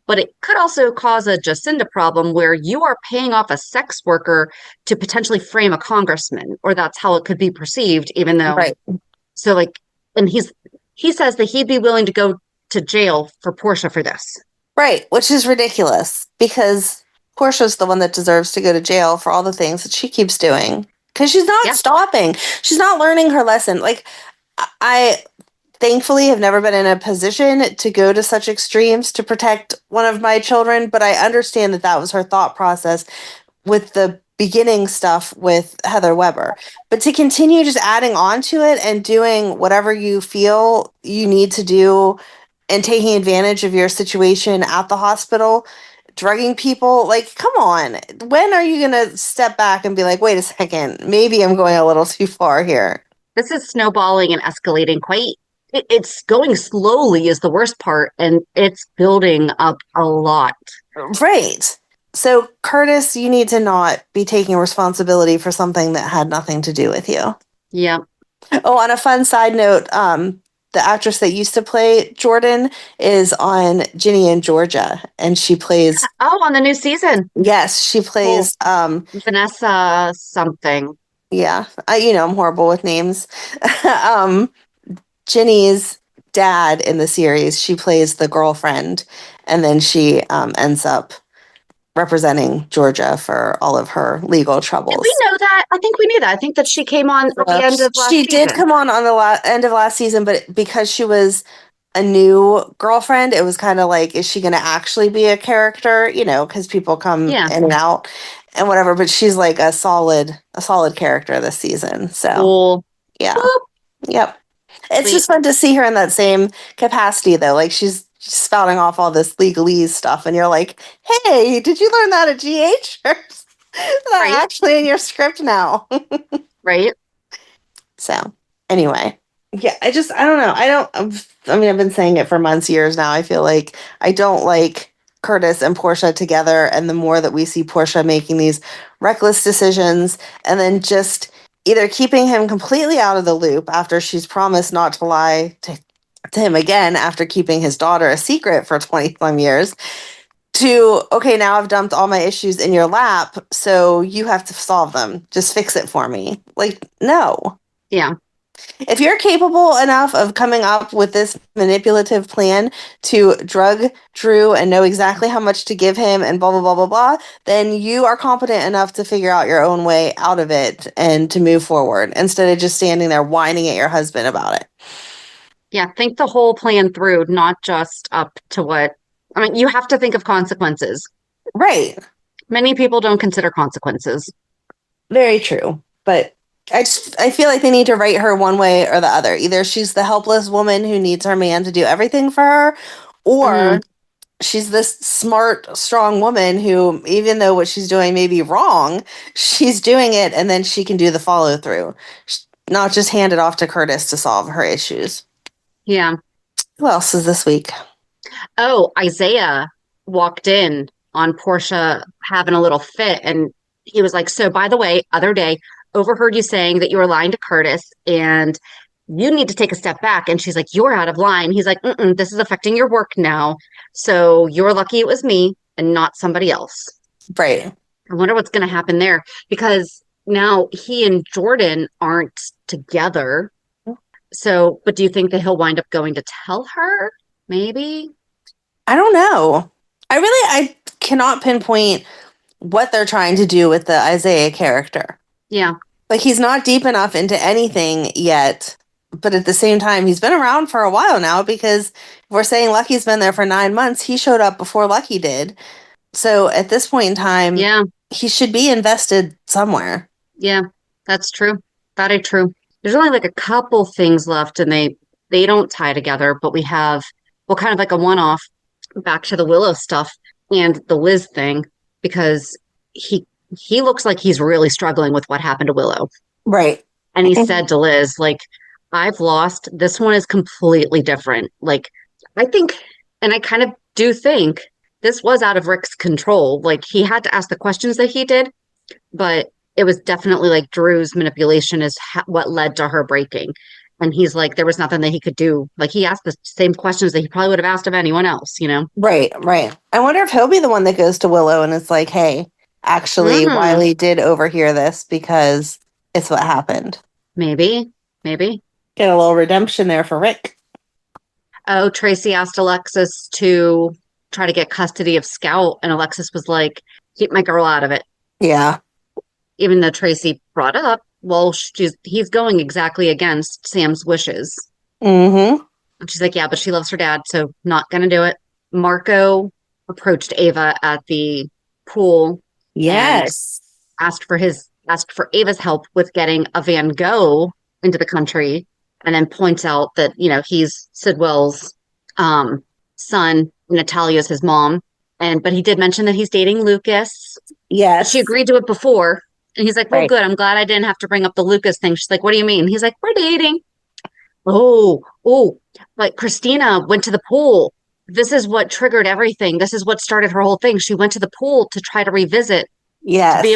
but it could also cause a Jacinda problem where you are paying off a sex worker to potentially frame a congressman, or that's how it could be perceived, even though. Right. So like, and he says that he'd be willing to go to jail for Portia for this. Right, which is ridiculous because Portia's the one that deserves to go to jail for all the things that she keeps doing. Because she's not stopping. She's not learning her lesson. Like, I thankfully have never been in a position to go to such extremes to protect one of my children, but I understand that was her thought process with the beginning stuff with Heather Weber. But to continue just adding on to it and doing whatever you feel you need to do and taking advantage of your situation at the hospital, drugging people, like, come on. When are you going to step back and be like, wait a second, maybe I'm going a little too far here? This is snowballing and escalating quite. It's going slowly is the worst part, and it's building up a lot. Right. So, Curtis, you need to not be taking responsibility for something that had nothing to do with you. Yeah. Oh, on a fun side note, the actress that used to play Jordan is on Ginny and Georgia, and she plays... Oh, on the new season. Yes, she plays... Vanessa something. Yeah, I'm horrible with names. Ginny's dad in the series, she plays the girlfriend, and then she ends up representing Georgia for all of her legal troubles. Did we know that? I think we knew that. I think that she came on at the end of last season. She did come on the end of last season, but because she was a new girlfriend, it was kind of like, is she going to actually be a character? Because people come in and out and whatever. But she's like a solid character this season. So cool. Yeah, yep. It's just fun to see her in that same capacity, though. Like, she's spouting off all this legalese stuff, and you're like, hey, did you learn that at GH? That's actually in your script now. Right. So, anyway. Yeah, I don't know. I've been saying it for months, years now. I feel like I don't like Curtis and Portia together, and the more that we see Portia making these reckless decisions, and then just either keeping him completely out of the loop after she's promised not to lie to him again after keeping his daughter a secret for 20-some years, to, okay, now I've dumped all my issues in your lap, so you have to solve them. Just fix it for me. Like, no. Yeah. If you're capable enough of coming up with this manipulative plan to drug Drew and know exactly how much to give him and blah, blah, blah, blah, blah, then you are competent enough to figure out your own way out of it and to move forward instead of just standing there whining at your husband about it. Yeah, think the whole plan through, not just up to what... I mean, you have to think of consequences. Right. Many people don't consider consequences. Very true. But I feel like they need to write her one way or the other. Either she's the helpless woman who needs her man to do everything for her, or she's this smart, strong woman who, even though what she's doing may be wrong, she's doing it and then she can do the follow through, not just hand it off to Curtis to solve her issues. Yeah. Who else is this week? Oh, Isaiah walked in on Portia having a little fit, and he was like, so by the way, other day, overheard you saying that you were lying to Curtis and you need to take a step back. And she's like, you're out of line. He's like, this is affecting your work now. So you're lucky it was me and not somebody else. Right. I wonder what's going to happen there, because now he and Jordan aren't together. So, but do you think that he'll wind up going to tell her? Maybe? I don't know. I cannot pinpoint what they're trying to do with the Isaiah character. Yeah. Like, he's not deep enough into anything yet, but at the same time, he's been around for a while now, because if we're saying Lucky's been there for 9 months, he showed up before Lucky did. So at this point in time, he should be invested somewhere. Yeah, that's true. That is true. There's only like a couple things left, and they don't tie together, but we have, well, kind of like a one-off back to the Willow stuff and the Liz thing, because he looks like he's really struggling with what happened to Willow. Right. And he said to Liz, like, I've lost, this one is completely different. Like, I think, and I kind of do think this was out of Rick's control. Like, he had to ask the questions that he did, but it was definitely like Drew's manipulation is what led to her breaking. And he's like, there was nothing that he could do. Like, he asked the same questions that he probably would have asked of anyone else, you know? Right. I wonder if he'll be the one that goes to Willow and is like, hey, actually, Wiley did overhear this because it's what happened. Maybe. Get a little redemption there for Rick. Oh, Tracy asked Alexis to try to get custody of Scout, and Alexis was like, keep my girl out of it. Yeah. Even though Tracy brought up, well, he's going exactly against Sam's wishes. Mm-hmm. And she's like, yeah, but she loves her dad, so not going to do it. Marco approached Ava at the pool. Yes. Asked for Ava's help with getting a Van Gogh into the country, and then points out that, you know, he's Sidwell's son, Natalia's his mom. But he did mention that he's dating Lucas. Yes. But she agreed to it before. And he's like, well, good. I'm glad I didn't have to bring up the Lucas thing. She's like, what do you mean? He's like, we're dating. Oh, but Christina went to the pool. This is what triggered everything. This is what started her whole thing. She went to the pool to try to revisit. Yes. To be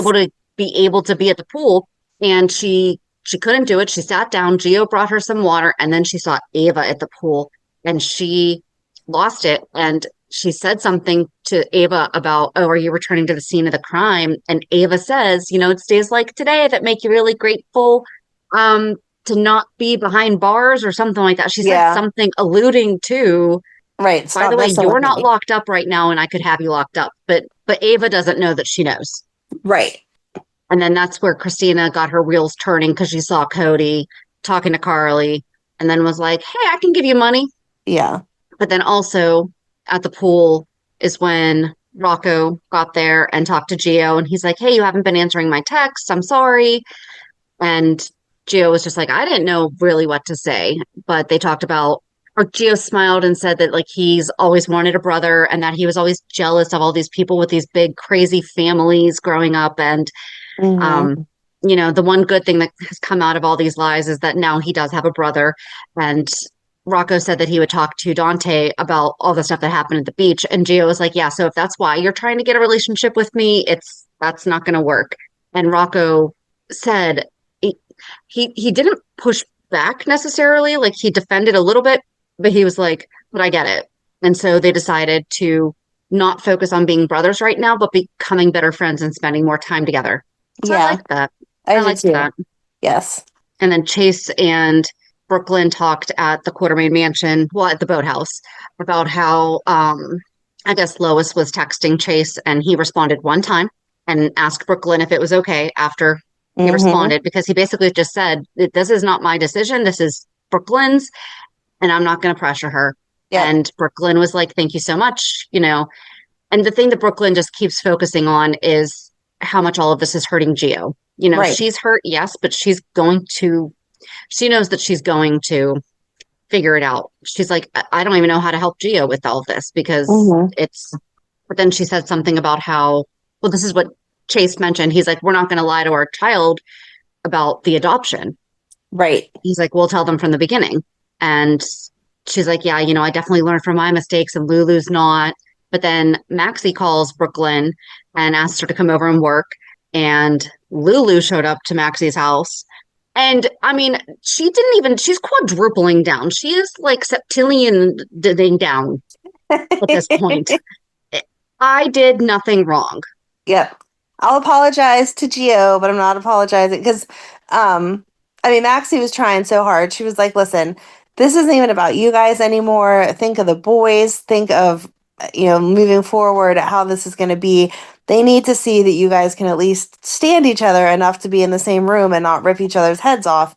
able to be at the pool. And she couldn't do it. She sat down. Gio brought her some water. And then she saw Ava at the pool. And she lost it. And she said something to Ava about, oh, are you returning to the scene of the crime? And Ava says, you know, it's days like today that make you really grateful to not be behind bars or something like that. She said something alluding to, right. By the way, you're not locked up right now and I could have you locked up. But Ava doesn't know that she knows. Right. And then that's where Christina got her wheels turning, because she saw Cody talking to Carly and then was like, hey, I can give you money. Yeah. But then also at the pool is when Rocco got there and talked to Gio, and he's like, hey, you haven't been answering my texts. I'm sorry. And Gio was just like, I didn't know really what to say. But they talked about, or Gio smiled and said that, like, he's always wanted a brother and that he was always jealous of all these people with these big, crazy families growing up. And, you know, the one good thing that has come out of all these lies is that now he does have a brother. And Rocco said that he would talk to Dante about all the stuff that happened at the beach. And Gio was like, yeah, so if that's why you're trying to get a relationship with me, that's not going to work. And Rocco said he didn't push back necessarily. Like, he defended a little bit, but he was like, but I get it. And so they decided to not focus on being brothers right now, but becoming better friends and spending more time together. So I like that. I like that. Yes. And then Chase and Brooklyn talked at the Quartermain Mansion, well, at the boathouse, about how I guess Lois was texting Chase and he responded one time and asked Brooklyn if it was okay after he responded, because he basically just said, this is not my decision. This is Brooklyn's, and I'm not going to pressure her. Yep. And Brooklyn was like, thank you so much, you know. And the thing that Brooklyn just keeps focusing on is how much all of this is hurting Gio. You know, she's hurt, yes, but she knows that she's going to figure it out. She's like, I don't even know how to help Gio with all of this because but then she said something about how, well, this is what Chase mentioned. He's like, we're not going to lie to our child about the adoption. Right. He's like, we'll tell them from the beginning. And she's like, yeah, you know, I definitely learned from my mistakes and Lulu's not. But then Maxie calls Brooklyn and asks her to come over and work. And Lulu showed up to Maxie's house. And I mean, she's quadrupling down. She is like septillion down at this point. I did nothing wrong. Yep. I'll apologize to Gio, but I'm not apologizing because, Maxie was trying so hard. She was like, listen, this isn't even about you guys anymore. Think of the boys. Think of, moving forward, how this is going to be. They need to see that you guys can at least stand each other enough to be in the same room and not rip each other's heads off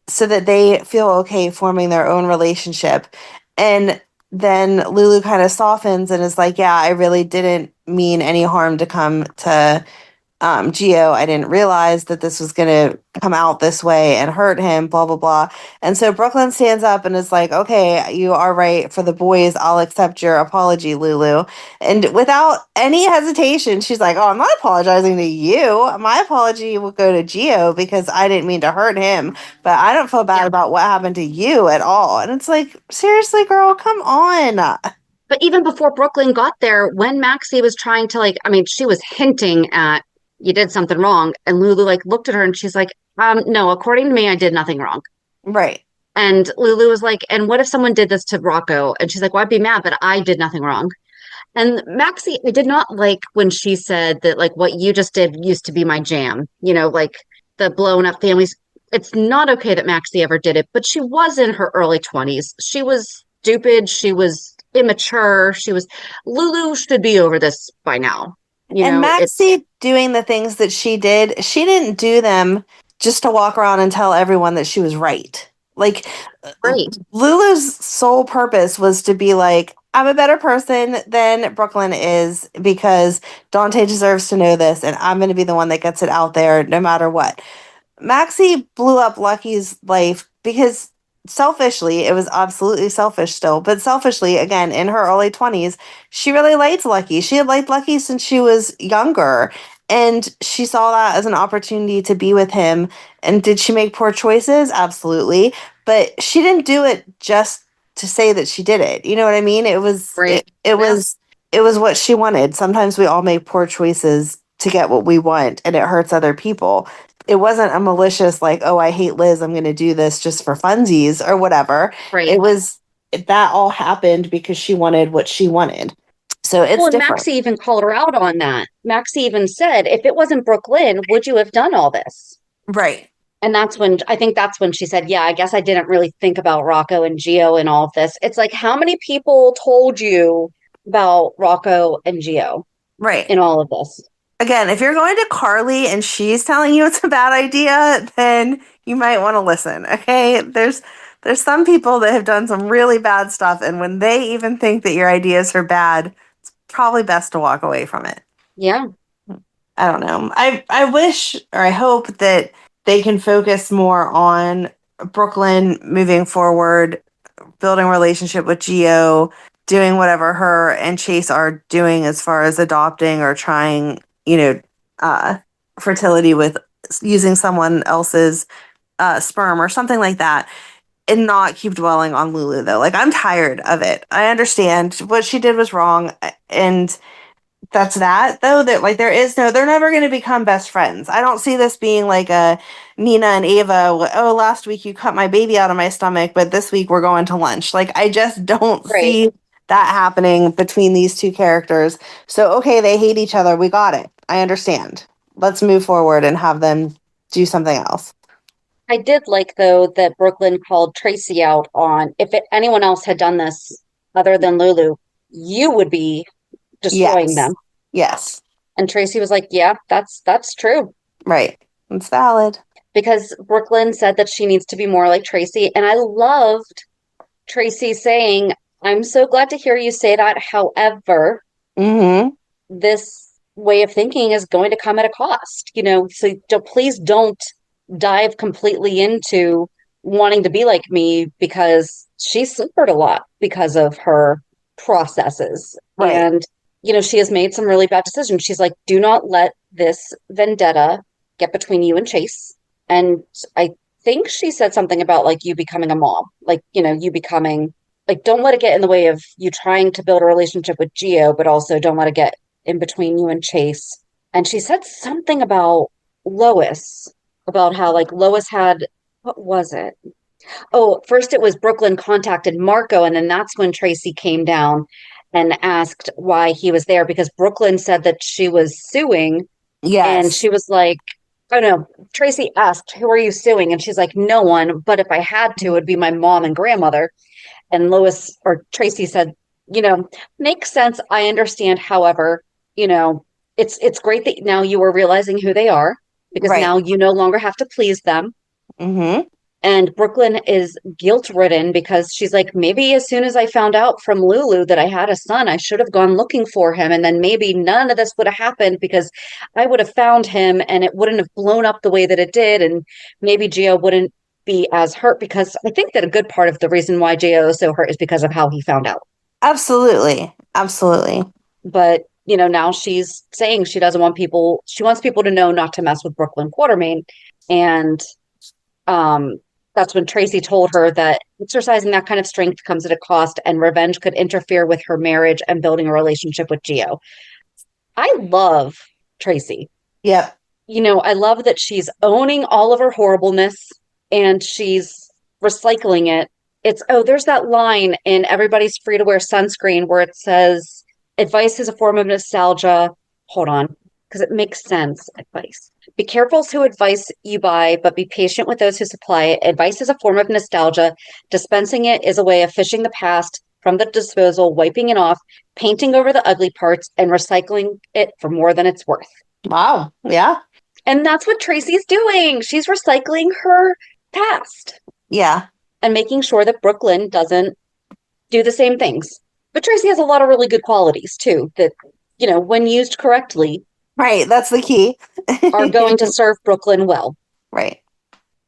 so that they feel okay forming their own relationship. And then Lulu kind of softens and is like, yeah, I really didn't mean any harm to come to Gio. I didn't realize that this was going to come out this way and hurt him, blah, blah, blah. And so Brooklyn stands up and is like, okay, you are right. For the boys, I'll accept your apology, Lulu. And without any hesitation, she's like, oh, I'm not apologizing to you. My apology will go to Gio because I didn't mean to hurt him, but I don't feel bad about what happened to you at all. And it's like, seriously, girl, come on. But even before Brooklyn got there, when Maxie was trying to she was hinting at, you did something wrong. And Lulu looked at her and she's like, no, according to me, I did nothing wrong. Right. And Lulu was like, and what if someone did this to Rocco? And she's like, well, I'd be mad, but I did nothing wrong. And Maxie, I did not like when she said that, what you just did used to be my jam, the blowing up families. It's not okay that Maxie ever did it, but she was in her early 20s. She was stupid. She was immature. Lulu should be over this by now. Maxie doing the things that she didn't do them just to walk around and tell everyone that she was right. Right. Lulu's sole purpose was to be like, I'm a better person than Brooklyn is because Dante deserves to know this, and I'm going to be the one that gets it out there no matter what. Maxie blew up Lucky's life because selfishly, it was absolutely selfish still, but selfishly, again, in her early 20s, she really liked Lucky. She had liked Lucky since she was younger, and she saw that as an opportunity to be with him. And did she make poor choices? Absolutely. But she didn't do it just to say that she did it. You know what I mean? It was right. It was what she wanted. Sometimes we all make poor choices to get what we want, and it hurts other people. It wasn't a malicious, oh, I hate Liz, I'm going to do this just for funsies or whatever. Right. It was, that all happened because she wanted what she wanted. So it's different. Maxie even called her out on that. Maxie even said, if it wasn't Brooklyn, would you have done all this? Right. And that's when she said, yeah, I guess I didn't really think about Rocco and Gio and all of this. It's like, how many people told you about Rocco and Gio? Right. In all of this? Again, if you're going to Carly and she's telling you it's a bad idea, then you might want to listen, okay? There's some people that have done some really bad stuff, and when they even think that your ideas are bad, it's probably best to walk away from it. Yeah. I don't know. I wish, or I hope that they can focus more on Brooklyn moving forward, building a relationship with Gio, doing whatever her and Chase are doing as far as adopting or trying fertility with using someone else's sperm or something like that, and not keep dwelling on Lulu, though. I'm tired of it. I understand what she did was wrong, and that's that, though, that they're never going to become best friends. I don't see this being a Nina and Ava, oh, last week you cut my baby out of my stomach, but this week we're going to lunch. I just don't see that happening between these two characters. So, okay, they hate each other. We got it. I understand. Let's move forward and have them do something else. I did like, though, that Brooklyn called Tracy out on if anyone else had done this other than Lulu, you would be destroying them. Yes. And Tracy was like, yeah, that's true. Right. It's valid. Because Brooklyn said that she needs to be more like Tracy. And I loved Tracy saying, I'm so glad to hear you say that. However, this way of thinking is going to come at a cost, so please don't dive completely into wanting to be like me, because she suffered a lot because of her processes. Right. And, she has made some really bad decisions. She's like, do not let this vendetta get between you and Chase. And I think she said something about like you becoming a mom, like, you becoming like, don't let it get in the way of you trying to build a relationship with Gio, but also don't let it get in between you and Chase. And she said something about Lois, about how like Lois had, what was it? Oh, first it was Brooklyn contacted Marco, and then that's when Tracy came down and asked why he was there, because Brooklyn said that she was suing. Yes. And she was like, oh no, Tracy asked, who are you suing? And she's like, no one, but if I had to, it'd be my mom and grandmother. And Lois or Tracy said, makes sense. I understand. However, it's great that now you are realizing who they are, because now you no longer have to please them. And Brooklyn is guilt-ridden because she's like, maybe as soon as I found out from Lulu that I had a son, I should have gone looking for him. And then maybe none of this would have happened, because I would have found him and it wouldn't have blown up the way that it did. And maybe Gio wouldn't be as hurt, because I think that a good part of the reason why Gio is so hurt is because of how he found out. Absolutely. But, now she's saying she wants people to know not to mess with Brooklyn Quartermain. And that's when Tracy told her that exercising that kind of strength comes at a cost, and revenge could interfere with her marriage and building a relationship with Gio. I love Tracy. Yep. I love that she's owning all of her horribleness and she's recycling it. There's that line in Everybody's Free to Wear Sunscreen where it says, advice is a form of nostalgia. Hold on, because it makes sense. Advice. Be careful who advice you buy, but be patient with those who supply it. Advice is a form of nostalgia. Dispensing it is a way of fishing the past from the disposal, wiping it off, painting over the ugly parts, and recycling it for more than it's worth. Wow. Yeah. And that's what Tracy's doing. She's recycling her past. Yeah. And making sure that Brooklyn doesn't do the same things. But Tracy has a lot of really good qualities, too, that, when used correctly. Right. That's the key. are going to serve Brooklyn well. Right.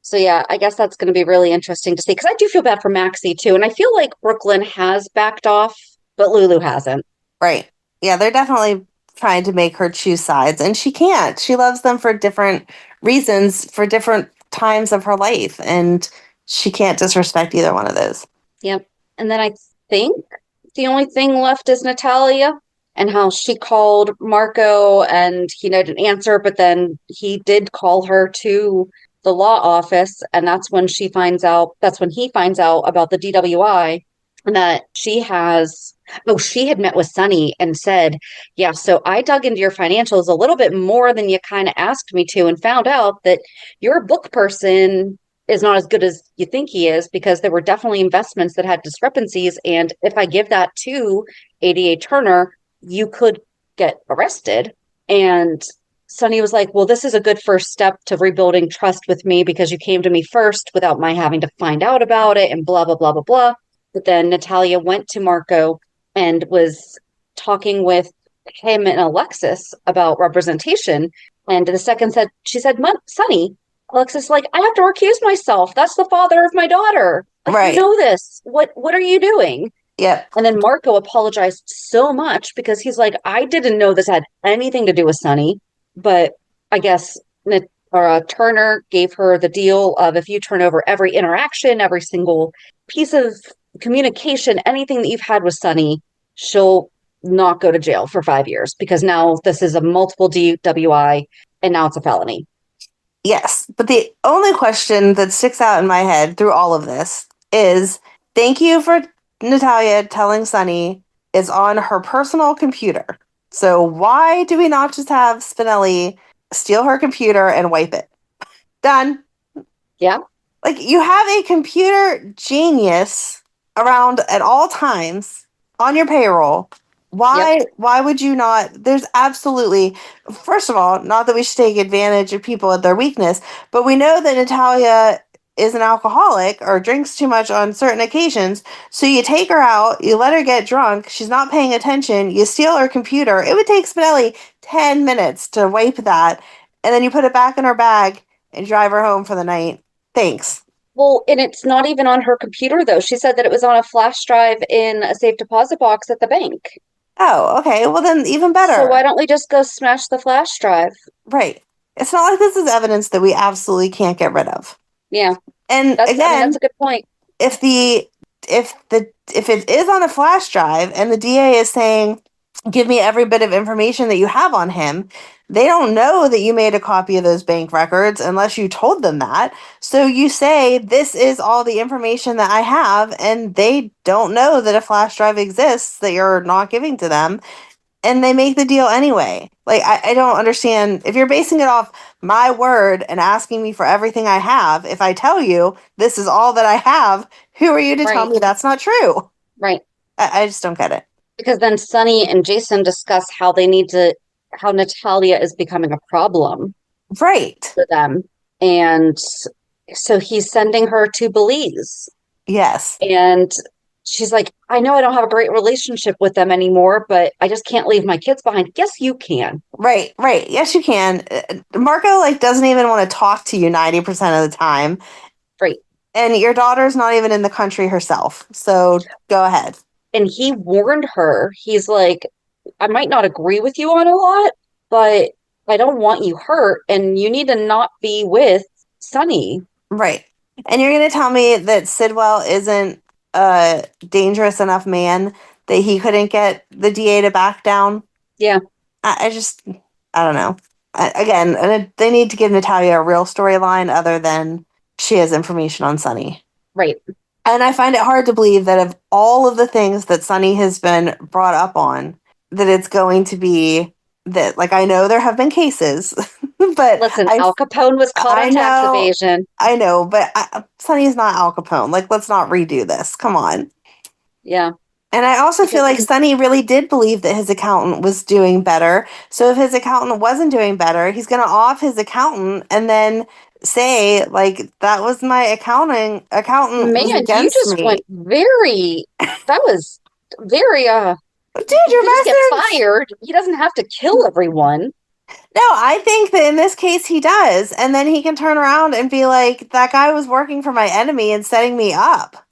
So, yeah, I guess that's going to be really interesting to see, because I do feel bad for Maxie, too. And I feel like Brooklyn has backed off, but Lulu hasn't. Right. Yeah, they're definitely trying to make her choose sides, and she can't. She loves them for different reasons, for different times of her life, and she can't disrespect either one of those. Yep. And then I think the only thing left is Natalia, and how she called Marco and he didn't answer, but then he did call her to the law office, and that's when he finds out about the DWI, and that she had met with Sunny and said, yeah, so I dug into your financials a little bit more than you kind of asked me to, and found out that your book person is not as good as you think he is, because there were definitely investments that had discrepancies. And if I give that to ADA Turner, you could get arrested. And Sunny was like, well, this is a good first step to rebuilding trust with me, because you came to me first without my having to find out about it, and blah, blah, blah, blah, blah. But then Natalia went to Marco and was talking with him and Alexis about representation. And the second she said, Sunny, Alexis, like, I have to recuse myself. That's the father of my daughter. Like, right. You know this. What are you doing? Yeah. And then Marco apologized so much, because he's like, I didn't know this had anything to do with Sunny, but I guess Turner gave her the deal of, if you turn over every interaction, every single piece of communication, anything that you've had with Sunny, she'll not go to jail for 5 years, because now this is a multiple DWI and now it's a felony. Yes, but the only question that sticks out in my head through all of this is, thank you for Natalia telling Sunny it's on her personal computer. So why do we not just have Spinelli steal her computer and wipe it? Done. Yeah. Like, you have a computer genius around at all times on your payroll. Why would you not? There's absolutely, first of all, not that we should take advantage of people at their weakness, but we know that Natalia is an alcoholic or drinks too much on certain occasions. So you take her out, you let her get drunk, she's not paying attention, you steal her computer. It would take Spinelli 10 minutes to wipe that, and then you put it back in her bag and drive her home for the night. Thanks. Well, and it's not even on her computer, though. She said that it was on a flash drive in a safe deposit box at the bank. Oh, okay. Well, then even better. So why don't we just go smash the flash drive? Right. It's not like this is evidence that we absolutely can't get rid of. Yeah. And again, that's a good point. If it is on a flash drive and the DA is saying, give me every bit of information that you have on him, they don't know that you made a copy of those bank records unless you told them that. So you say, this is all the information that I have, and they don't know that a flash drive exists that you're not giving to them, and they make the deal anyway. Like, I don't understand. If you're basing it off my word and asking me for everything I have, if I tell you this is all that I have, who are you to tell me that's not true? Right. I just don't get it. Because then Sunny and Jason discuss how Natalia is becoming a problem. Right. For them. And so he's sending her to Belize. Yes. And she's like, I know I don't have a great relationship with them anymore, but I just can't leave my kids behind. Yes, you can. Right. Yes, you can. Marco, doesn't even want to talk to you 90% of the time. Right. And your daughter's not even in the country herself. So go ahead. And he warned her. He's like, I might not agree with you on a lot, but I don't want you hurt, and you need to not be with Sunny. Right. And you're going to tell me that Sidwell isn't a dangerous enough man that he couldn't get the DA to back down? Yeah. I don't know. Again, they need to give Natalia a real storyline other than she has information on Sunny. Right. And I find it hard to believe that of all of the things that Sunny has been brought up on, that it's going to be that, I know there have been cases, but listen, Al Capone was caught on tax evasion. I know, but Sunny's not Al Capone. Let's not redo this. Come on. Yeah. And I also feel like Sunny really did believe that his accountant was doing better. So if his accountant wasn't doing better, he's going to off his accountant and then say, that was my accountant. Man, you just went that was very, dude, your message. Get fired. He doesn't have to kill everyone. No, I think that in this case he does. And then he can turn around and be like, that guy was working for my enemy and setting me up.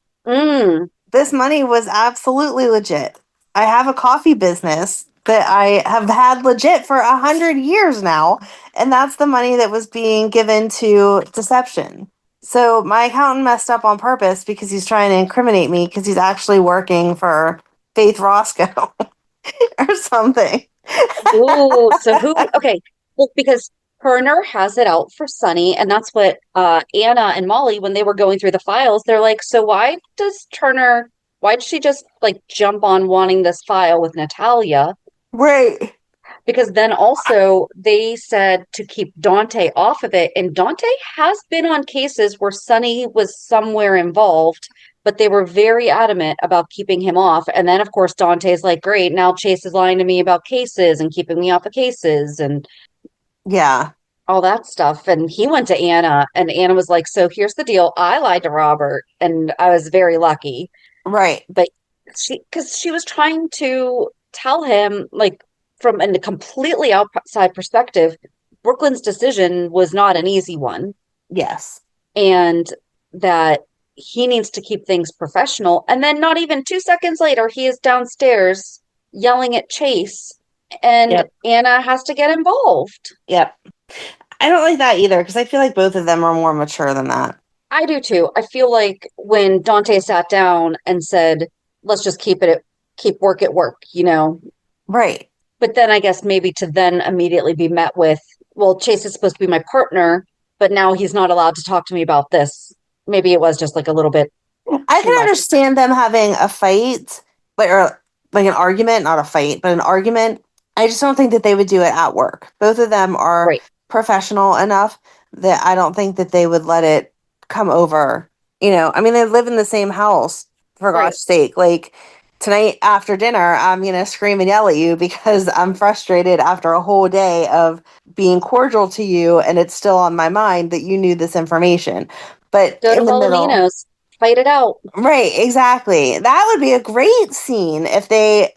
This money was absolutely legit. I have a coffee business that I have had legit for 100 years now. And that's the money that was being given to deception. So my accountant messed up on purpose because he's trying to incriminate me because he's actually working for Faith Roscoe or something. Ooh, so who? Okay, well, because Turner has it out for Sunny, and that's what Anna and Molly, when they were going through the files, they're like, so why'd she just jump on wanting this file with Natalia? Right. Because then also they said to keep Dante off of it, and Dante has been on cases where Sunny was somewhere involved, but they were very adamant about keeping him off. And then, of course, Dante's like, great, now Chase is lying to me about cases and keeping me off of cases and all that stuff. And he went to Anna, and Anna was like, so here's the deal. I lied to Robert, and I was very lucky. Right. But because she was trying to tell him, from a completely outside perspective, Brooklyn's decision was not an easy one. Yes. And that he needs to keep things professional. And then not even 2 seconds later, he is downstairs yelling at Chase, and Anna has to get involved. Yep. I don't like that either, because I feel like both of them are more mature than that. I do too. I feel like when Dante sat down and said, let's just keep work at work, Right. But then I guess maybe to then immediately be met with, well, Chase is supposed to be my partner, but now he's not allowed to talk to me about this. Maybe it was just a little bit. I can understand them having a fight, or an argument, not a fight, but an argument. I just don't think that they would do it at work. Both of them are professional enough that I don't think that they would let it come over. I mean, they live in the same house, for God's sake. Like, tonight after dinner, I'm going to scream and yell at you because I'm frustrated after a whole day of being cordial to you, and it's still on my mind that you knew this information. But go to Volumino's, fight it out. Right, exactly. That would be a great scene if they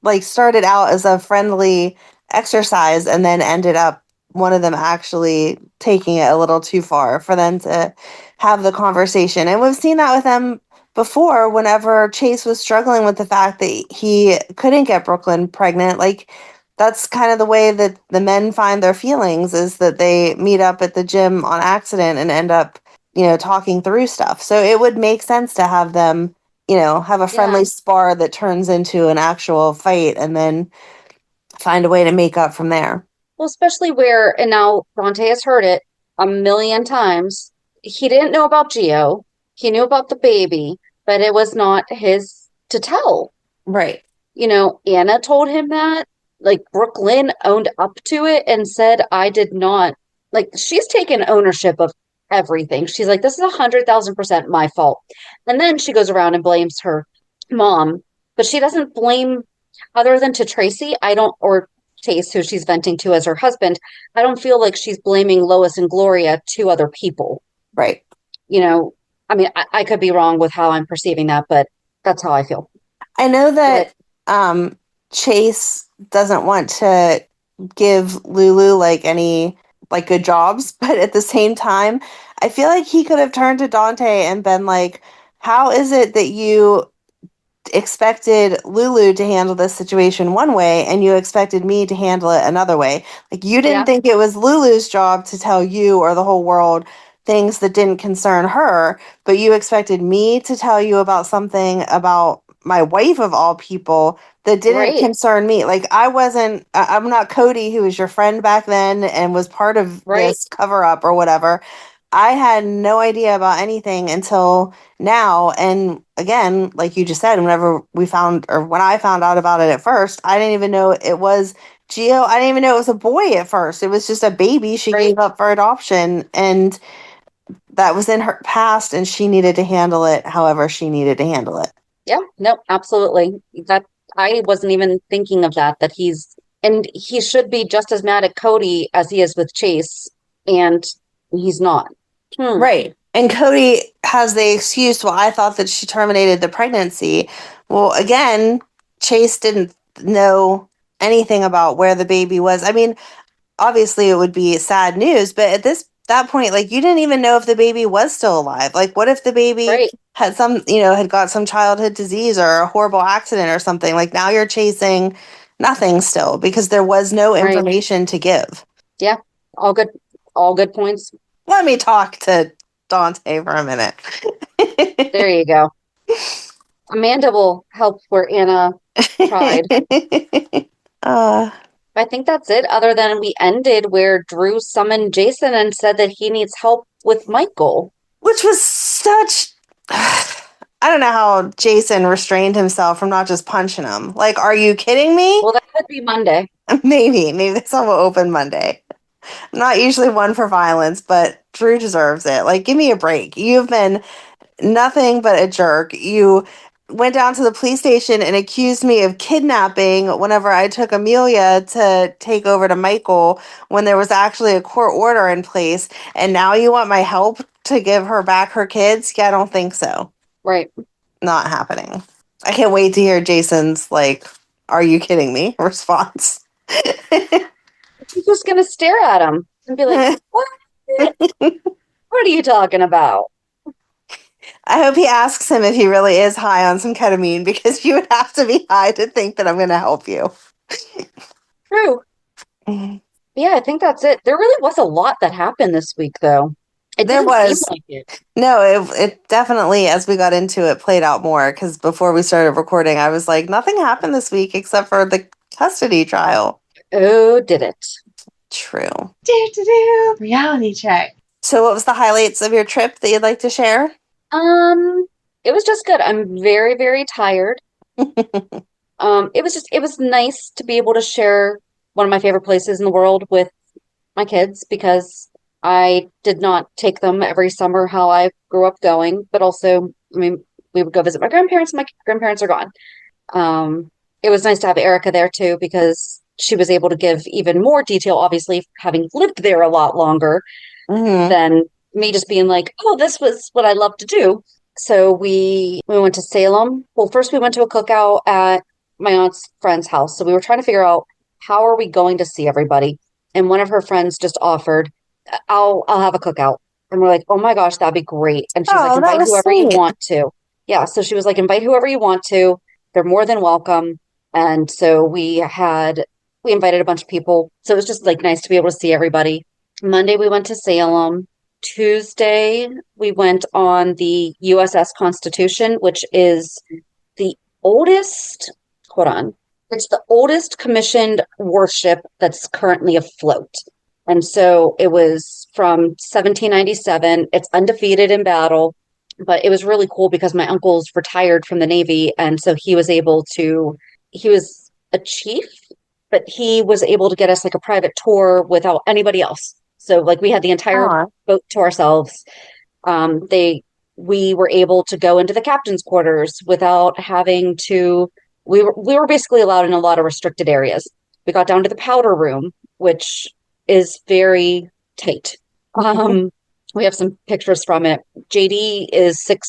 like started out as a friendly exercise and then ended up one of them actually taking it a little too far for them to have the conversation. And we've seen that with them before whenever Chase was struggling with the fact that he couldn't get Brooklyn pregnant. Like, that's kind of the way that the men find their feelings, is that they meet up at the gym on accident and end up, talking through stuff. So it would make sense to have them, have a friendly spar that turns into an actual fight and then find a way to make up from there. Well, especially where, and now Dante has heard it a million times, he didn't know about Gio. He knew about the baby, but it was not his to tell. Right. Anna told him that. Like, Brooklyn owned up to it and said, I did not. Like, she's taken ownership of everything. She's like, this is 100,000% my fault. And then she goes around and blames her mom, but she doesn't blame, other than to Tracy, or Chase, who she's venting to as her husband, I don't feel like she's blaming Lois and Gloria to other people. Right. I mean, I could be wrong with how I'm perceiving that, but that's how I feel. I know that Chase doesn't want to give Lulu any good jobs, but at the same time, I feel like he could have turned to Dante and been like, how is it that you expected Lulu to handle this situation one way and you expected me to handle it another way? Like, you didn't think it was Lulu's job to tell you or the whole world things that didn't concern her, but you expected me to tell you about something about my wife of all people that didn't concern me. Like, I'm not Cody, who was your friend back then and was part of this cover up or whatever. I had no idea about anything until now. And again, like you just said, when I found out about it at first, I didn't even know it was Gio. I didn't even know it was a boy at first. It was just a baby she gave up for adoption. And that was in her past, and she needed to handle it however she needed to handle it. Yeah, no, absolutely. That I wasn't even thinking of that he should be just as mad at Cody as he is with Chase, and he's not. Right. And Cody has the excuse, well, I thought that she terminated the pregnancy. Well, again, Chase didn't know anything about where the baby was. I mean, obviously it would be sad news, but at that point, like, you didn't even know if the baby was still alive. Like, what if the baby had had got some childhood disease or a horrible accident or something? Like, now you're chasing nothing still because there was no information to give. Yeah. All good points. Let me talk to Dante for a minute. There you go. Amanda will help where Anna tried. I think that's it, other than we ended where Drew summoned Jason and said that he needs help with Michael. Which was such... I don't know how Jason restrained himself from not just punching him. Like, are you kidding me? Well, that could be Monday. Maybe this one will open Monday. I'm not usually one for violence, but Drew deserves it. Like, give me a break. You've been nothing but a jerk. You went down to the police station and accused me of kidnapping whenever I took Amelia to take over to Michael when there was actually a court order in place. And now you want my help to give her back her kids? Yeah, I don't think so. Right. Not happening. I can't wait to hear Jason's, like, are you kidding me? Response. He's just going to stare at him and be like, what? What are you talking about? I hope he asks him if he really is high on some ketamine, because you would have to be high to think that I'm going to help you. True. Yeah, I think that's it. There really was a lot that happened this week, though. There was. Like it. No, it definitely, as we got into it, played out more, because before we started recording, I was like, nothing happened this week except for the custody trial. Oh, did it? True. Reality check. So what was the highlights of your trip that you'd like to share? It was just good. I'm very, very tired. It was nice to be able to share one of my favorite places in the world with my kids, because I did not take them every summer how I grew up going, but also, I mean, we would go visit my grandparents. My grandparents are gone. It was nice to have Erica there too, because she was able to give even more detail, obviously, having lived there a lot longer than me just being like, oh, this was what I love to do. So we went to Salem. Well, first we went to a cookout at my aunt's friend's house. So we were trying to figure out how are we going to see everybody. And one of her friends just offered, I'll have a cookout. And we're like, oh my gosh, that'd be great. And she's like, invite whoever you want to. Yeah. So she was like, invite whoever you want to. They're more than welcome. And so we invited a bunch of people. So it was just like nice to be able to see everybody. Monday we went to Salem. Tuesday, we went on the USS Constitution, which is the oldest, it's the oldest commissioned warship that's currently afloat. And so it was from 1797. It's undefeated in battle, but it was really cool because my uncle's retired from the Navy. And so he was a chief, but he was able to get us like a private tour without anybody else. So like we had the entire boat to ourselves. We were able to go into the captain's quarters without having to, we were basically allowed in a lot of restricted areas. We got down to the powder room, which is very tight. We have some pictures from it. JD is 6'3",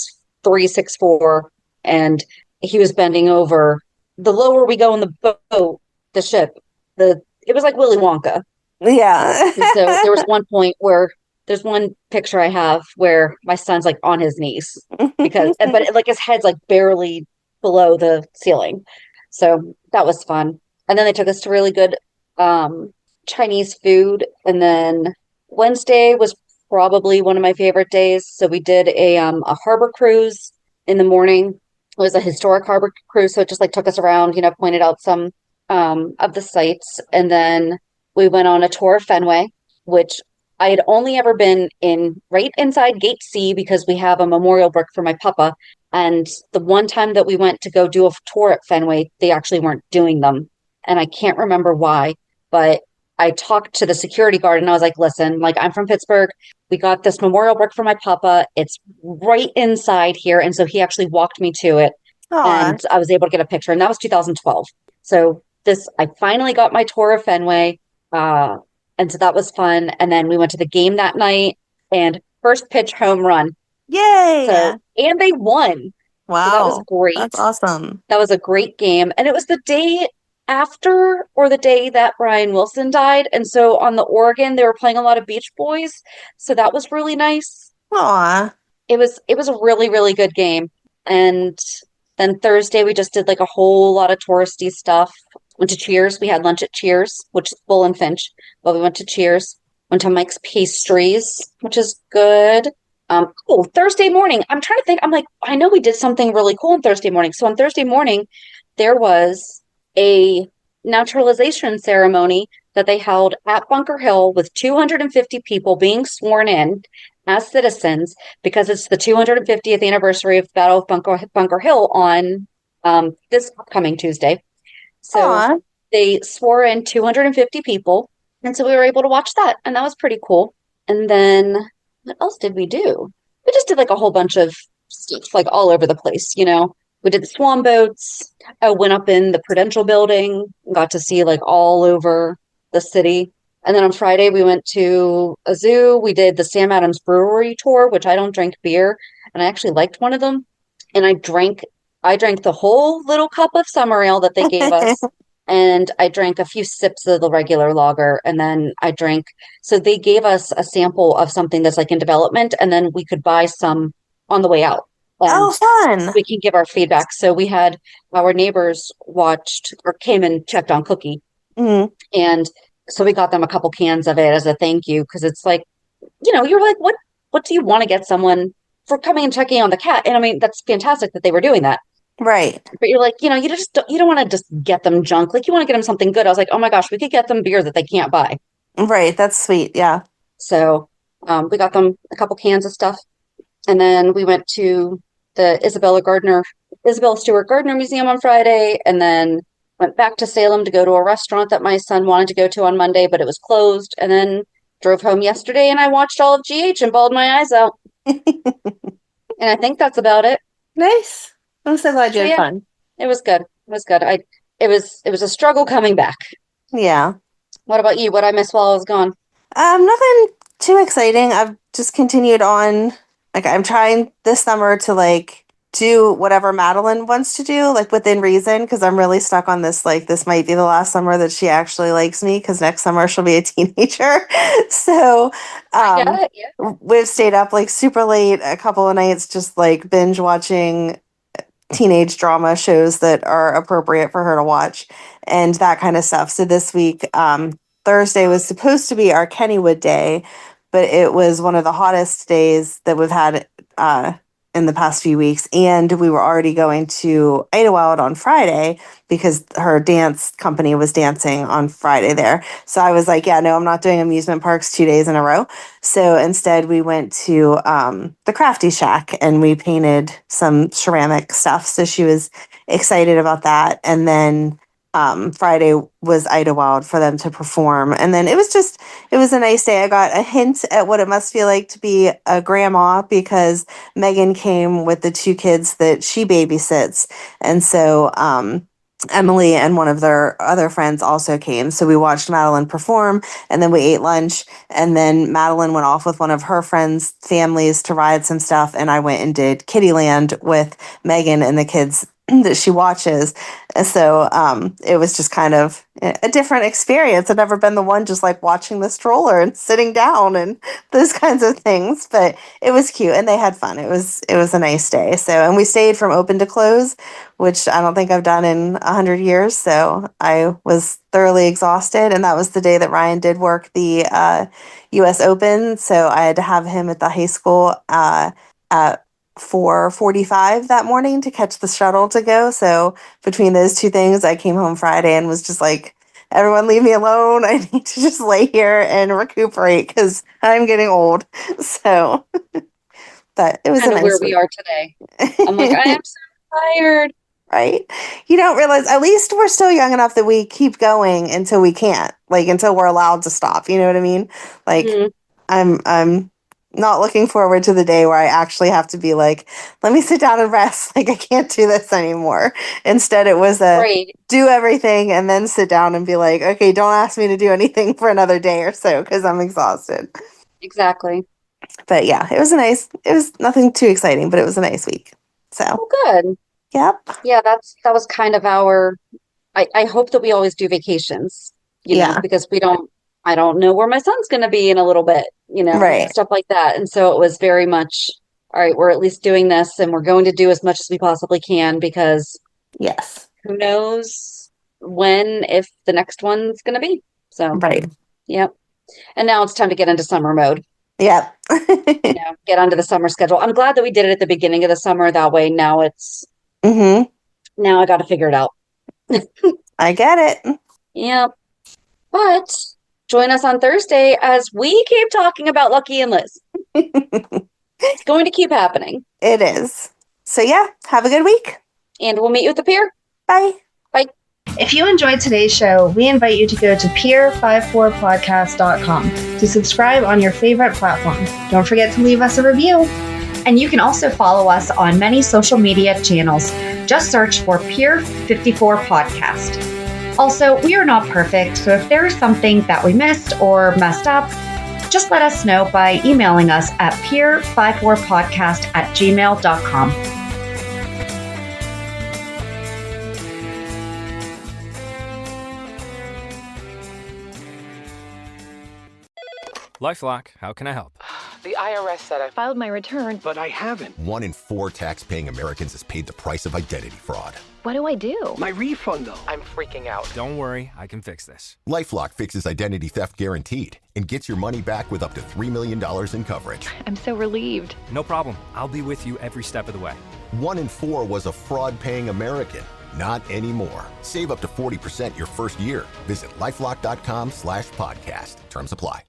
6'4", and he was bending over. The lower we go in the boat, the ship, it was like Willy Wonka. Yeah. So there was one point where there's one picture I have where my son's like on his knees but like his head's like barely below the ceiling. So that was fun. And then they took us to really good Chinese food. And then Wednesday was probably one of my favorite days. So we did a harbor cruise in the morning. It was a historic harbor cruise. So it just like took us around, pointed out some of the sites. And then we went on a tour of Fenway, which I had only ever been in right inside Gate C because we have a memorial brick for my papa. And the one time that we went to go do a tour at Fenway, they actually weren't doing them. And I can't remember why, but I talked to the security guard and I was like, listen, like I'm from Pittsburgh. We got this memorial brick for my papa. It's right inside here. And so he actually walked me to it. And I was able to get a picture. And that was 2012. So I finally got my tour of Fenway. And so that was fun. And then we went to the game that night and first pitch home run. Yay! And they won. Wow. So that was great. That's awesome. That was a great game. And it was the day after or the day that Brian Wilson died. And so on the Oregon, they were playing a lot of Beach Boys. So that was really nice. Aw. It was a really, really good game. And then Thursday, we just did like a whole lot of touristy stuff. Went to Cheers. We had lunch at Cheers, which is Bull and Finch. But we went to Cheers. Went to Mike's Pastries, which is good. Thursday morning. I'm trying to think. I'm like, I know we did something really cool on Thursday morning. So on Thursday morning, there was a naturalization ceremony that they held at Bunker Hill with 250 people being sworn in as citizens because it's the 250th anniversary of the Battle of Bunker Hill on this upcoming Tuesday. So they swore in 250 people. And so we were able to watch that. And that was pretty cool. And then what else did we do? We just did like a whole bunch of stuff, like all over the place, We did the swan boats. I went up in the Prudential building, got to see like all over the city. And then on Friday, we went to a zoo. We did the Sam Adams Brewery tour, which I don't drink beer. And I actually liked one of them. And I drank the whole little cup of summer ale that they gave us. And I drank a few sips of the regular lager. And then so they gave us a sample of something that's like in development. And then we could buy some on the way out. And fun. We can give our feedback. So we had our neighbors came and checked on Cookie. Mm-hmm. And so we got them a couple cans of it as a thank you. Cause it's like, you're like, what do you want to get someone for coming and checking on the cat? And I mean, that's fantastic that they were doing that. Right. But you're like, you don't want to just get them junk. Like you want to get them something good. I was like, oh my gosh, we could get them beer that they can't buy. Right. That's sweet. Yeah. So we got them a couple cans of stuff. And then we went to the Isabella Stewart Gardner Museum on Friday, and then went back to Salem to go to a restaurant that my son wanted to go to on Monday, but it was closed. And then drove home yesterday and I watched all of GH and bawled my eyes out. And I think that's about it. Nice. I'm so glad you had fun. It was good. It was good. It was a struggle coming back. Yeah. What about you? What I missed while I was gone? Nothing too exciting. I've just continued on. Like, I'm trying this summer to like do whatever Madeline wants to do, like within reason, because I'm really stuck on this. Like, this might be the last summer that she actually likes me, because next summer she'll be a teenager. So, I get it, yeah. We've stayed up like super late a couple of nights, just like binge watching teenage drama shows that are appropriate for her to watch and that kind of stuff. So this week, Thursday was supposed to be our Kennywood day, but it was one of the hottest days that we've had in the past few weeks. And we were already going to Idlewild on Friday because her dance company was dancing on Friday there. So I was like, yeah, no, I'm not doing amusement parks 2 days in a row. So instead we went to the Crafty Shack and we painted some ceramic stuff. So she was excited about that. And then Friday was Idlewild for them to perform. And then it was a nice day. I got a hint at what it must feel like to be a grandma because Megan came with the 2 kids that she babysits. And so Emily and one of their other friends also came. So we watched Madeline perform and then we ate lunch. And then Madeline went off with one of her friends' families to ride some stuff. And I went and did Kittyland with Megan and the kids that she watches. So it was just kind of a different experience. I've never been the one just like watching the stroller and sitting down and those kinds of things, but it was cute and they had fun. It was a nice day. So, and we stayed from open to close, which I don't think I've done in 100 years. So I was thoroughly exhausted. And that was the day that Ryan did work the US Open. So I had to have him at the high school at 4:45 that morning to catch the shuttle to go. So between those 2 things, I came home Friday and was just like, everyone leave me alone. I need to just lay here and recuperate because I'm getting old. So, but it was kind a of nice where we are today. I'm like, I am so tired. Right? You don't realize, at least we're still young enough that we keep going until we can't, like until we're allowed to stop. You know what I mean? Like I'm not looking forward to the day where I actually have to be like, let me sit down and rest. Like, I can't do this anymore. Instead, it was do everything and then sit down and be like, okay, don't ask me to do anything for another day or so because I'm exhausted. Exactly. But yeah, it was nothing too exciting, but it was a nice week. So good. Yep. Yeah, that was kind of I hope that we always do vacations, you know, because I don't know where my son's going to be in a little bit, you know, stuff like that. And so it was very much, all right, we're at least doing this and we're going to do as much as we possibly can because who knows if the next one's going to be. So, yep. And now it's time to get into summer mode. Yep. Get onto the summer schedule. I'm glad that we did it at the beginning of the summer. That way now it's, now I got to figure it out. I get it. Yep. But join us on Thursday as we keep talking about Lucky and Liz. It's going to keep happening. It is. So yeah, have a good week. And we'll meet you at the pier. Bye. Bye. If you enjoyed today's show, we invite you to go to pier54podcast.com to subscribe on your favorite platform. Don't forget to leave us a review. And you can also follow us on many social media channels. Just search for Pier 54 Podcast. Also, we are not perfect, so if there is something that we missed or messed up, just let us know by emailing us at pier54podcast@gmail.com. LifeLock, how can I help? The IRS said I filed my return, but I haven't. 1 in 4 tax-paying Americans has paid the price of identity fraud. What do I do? My refund, though. I'm freaking out. Don't worry, I can fix this. LifeLock fixes identity theft guaranteed and gets your money back with up to $3 million in coverage. I'm so relieved. No problem. I'll be with you every step of the way. 1 in 4 was a fraud-paying American. Not anymore. Save up to 40% your first year. Visit LifeLock.com/podcast. Terms apply.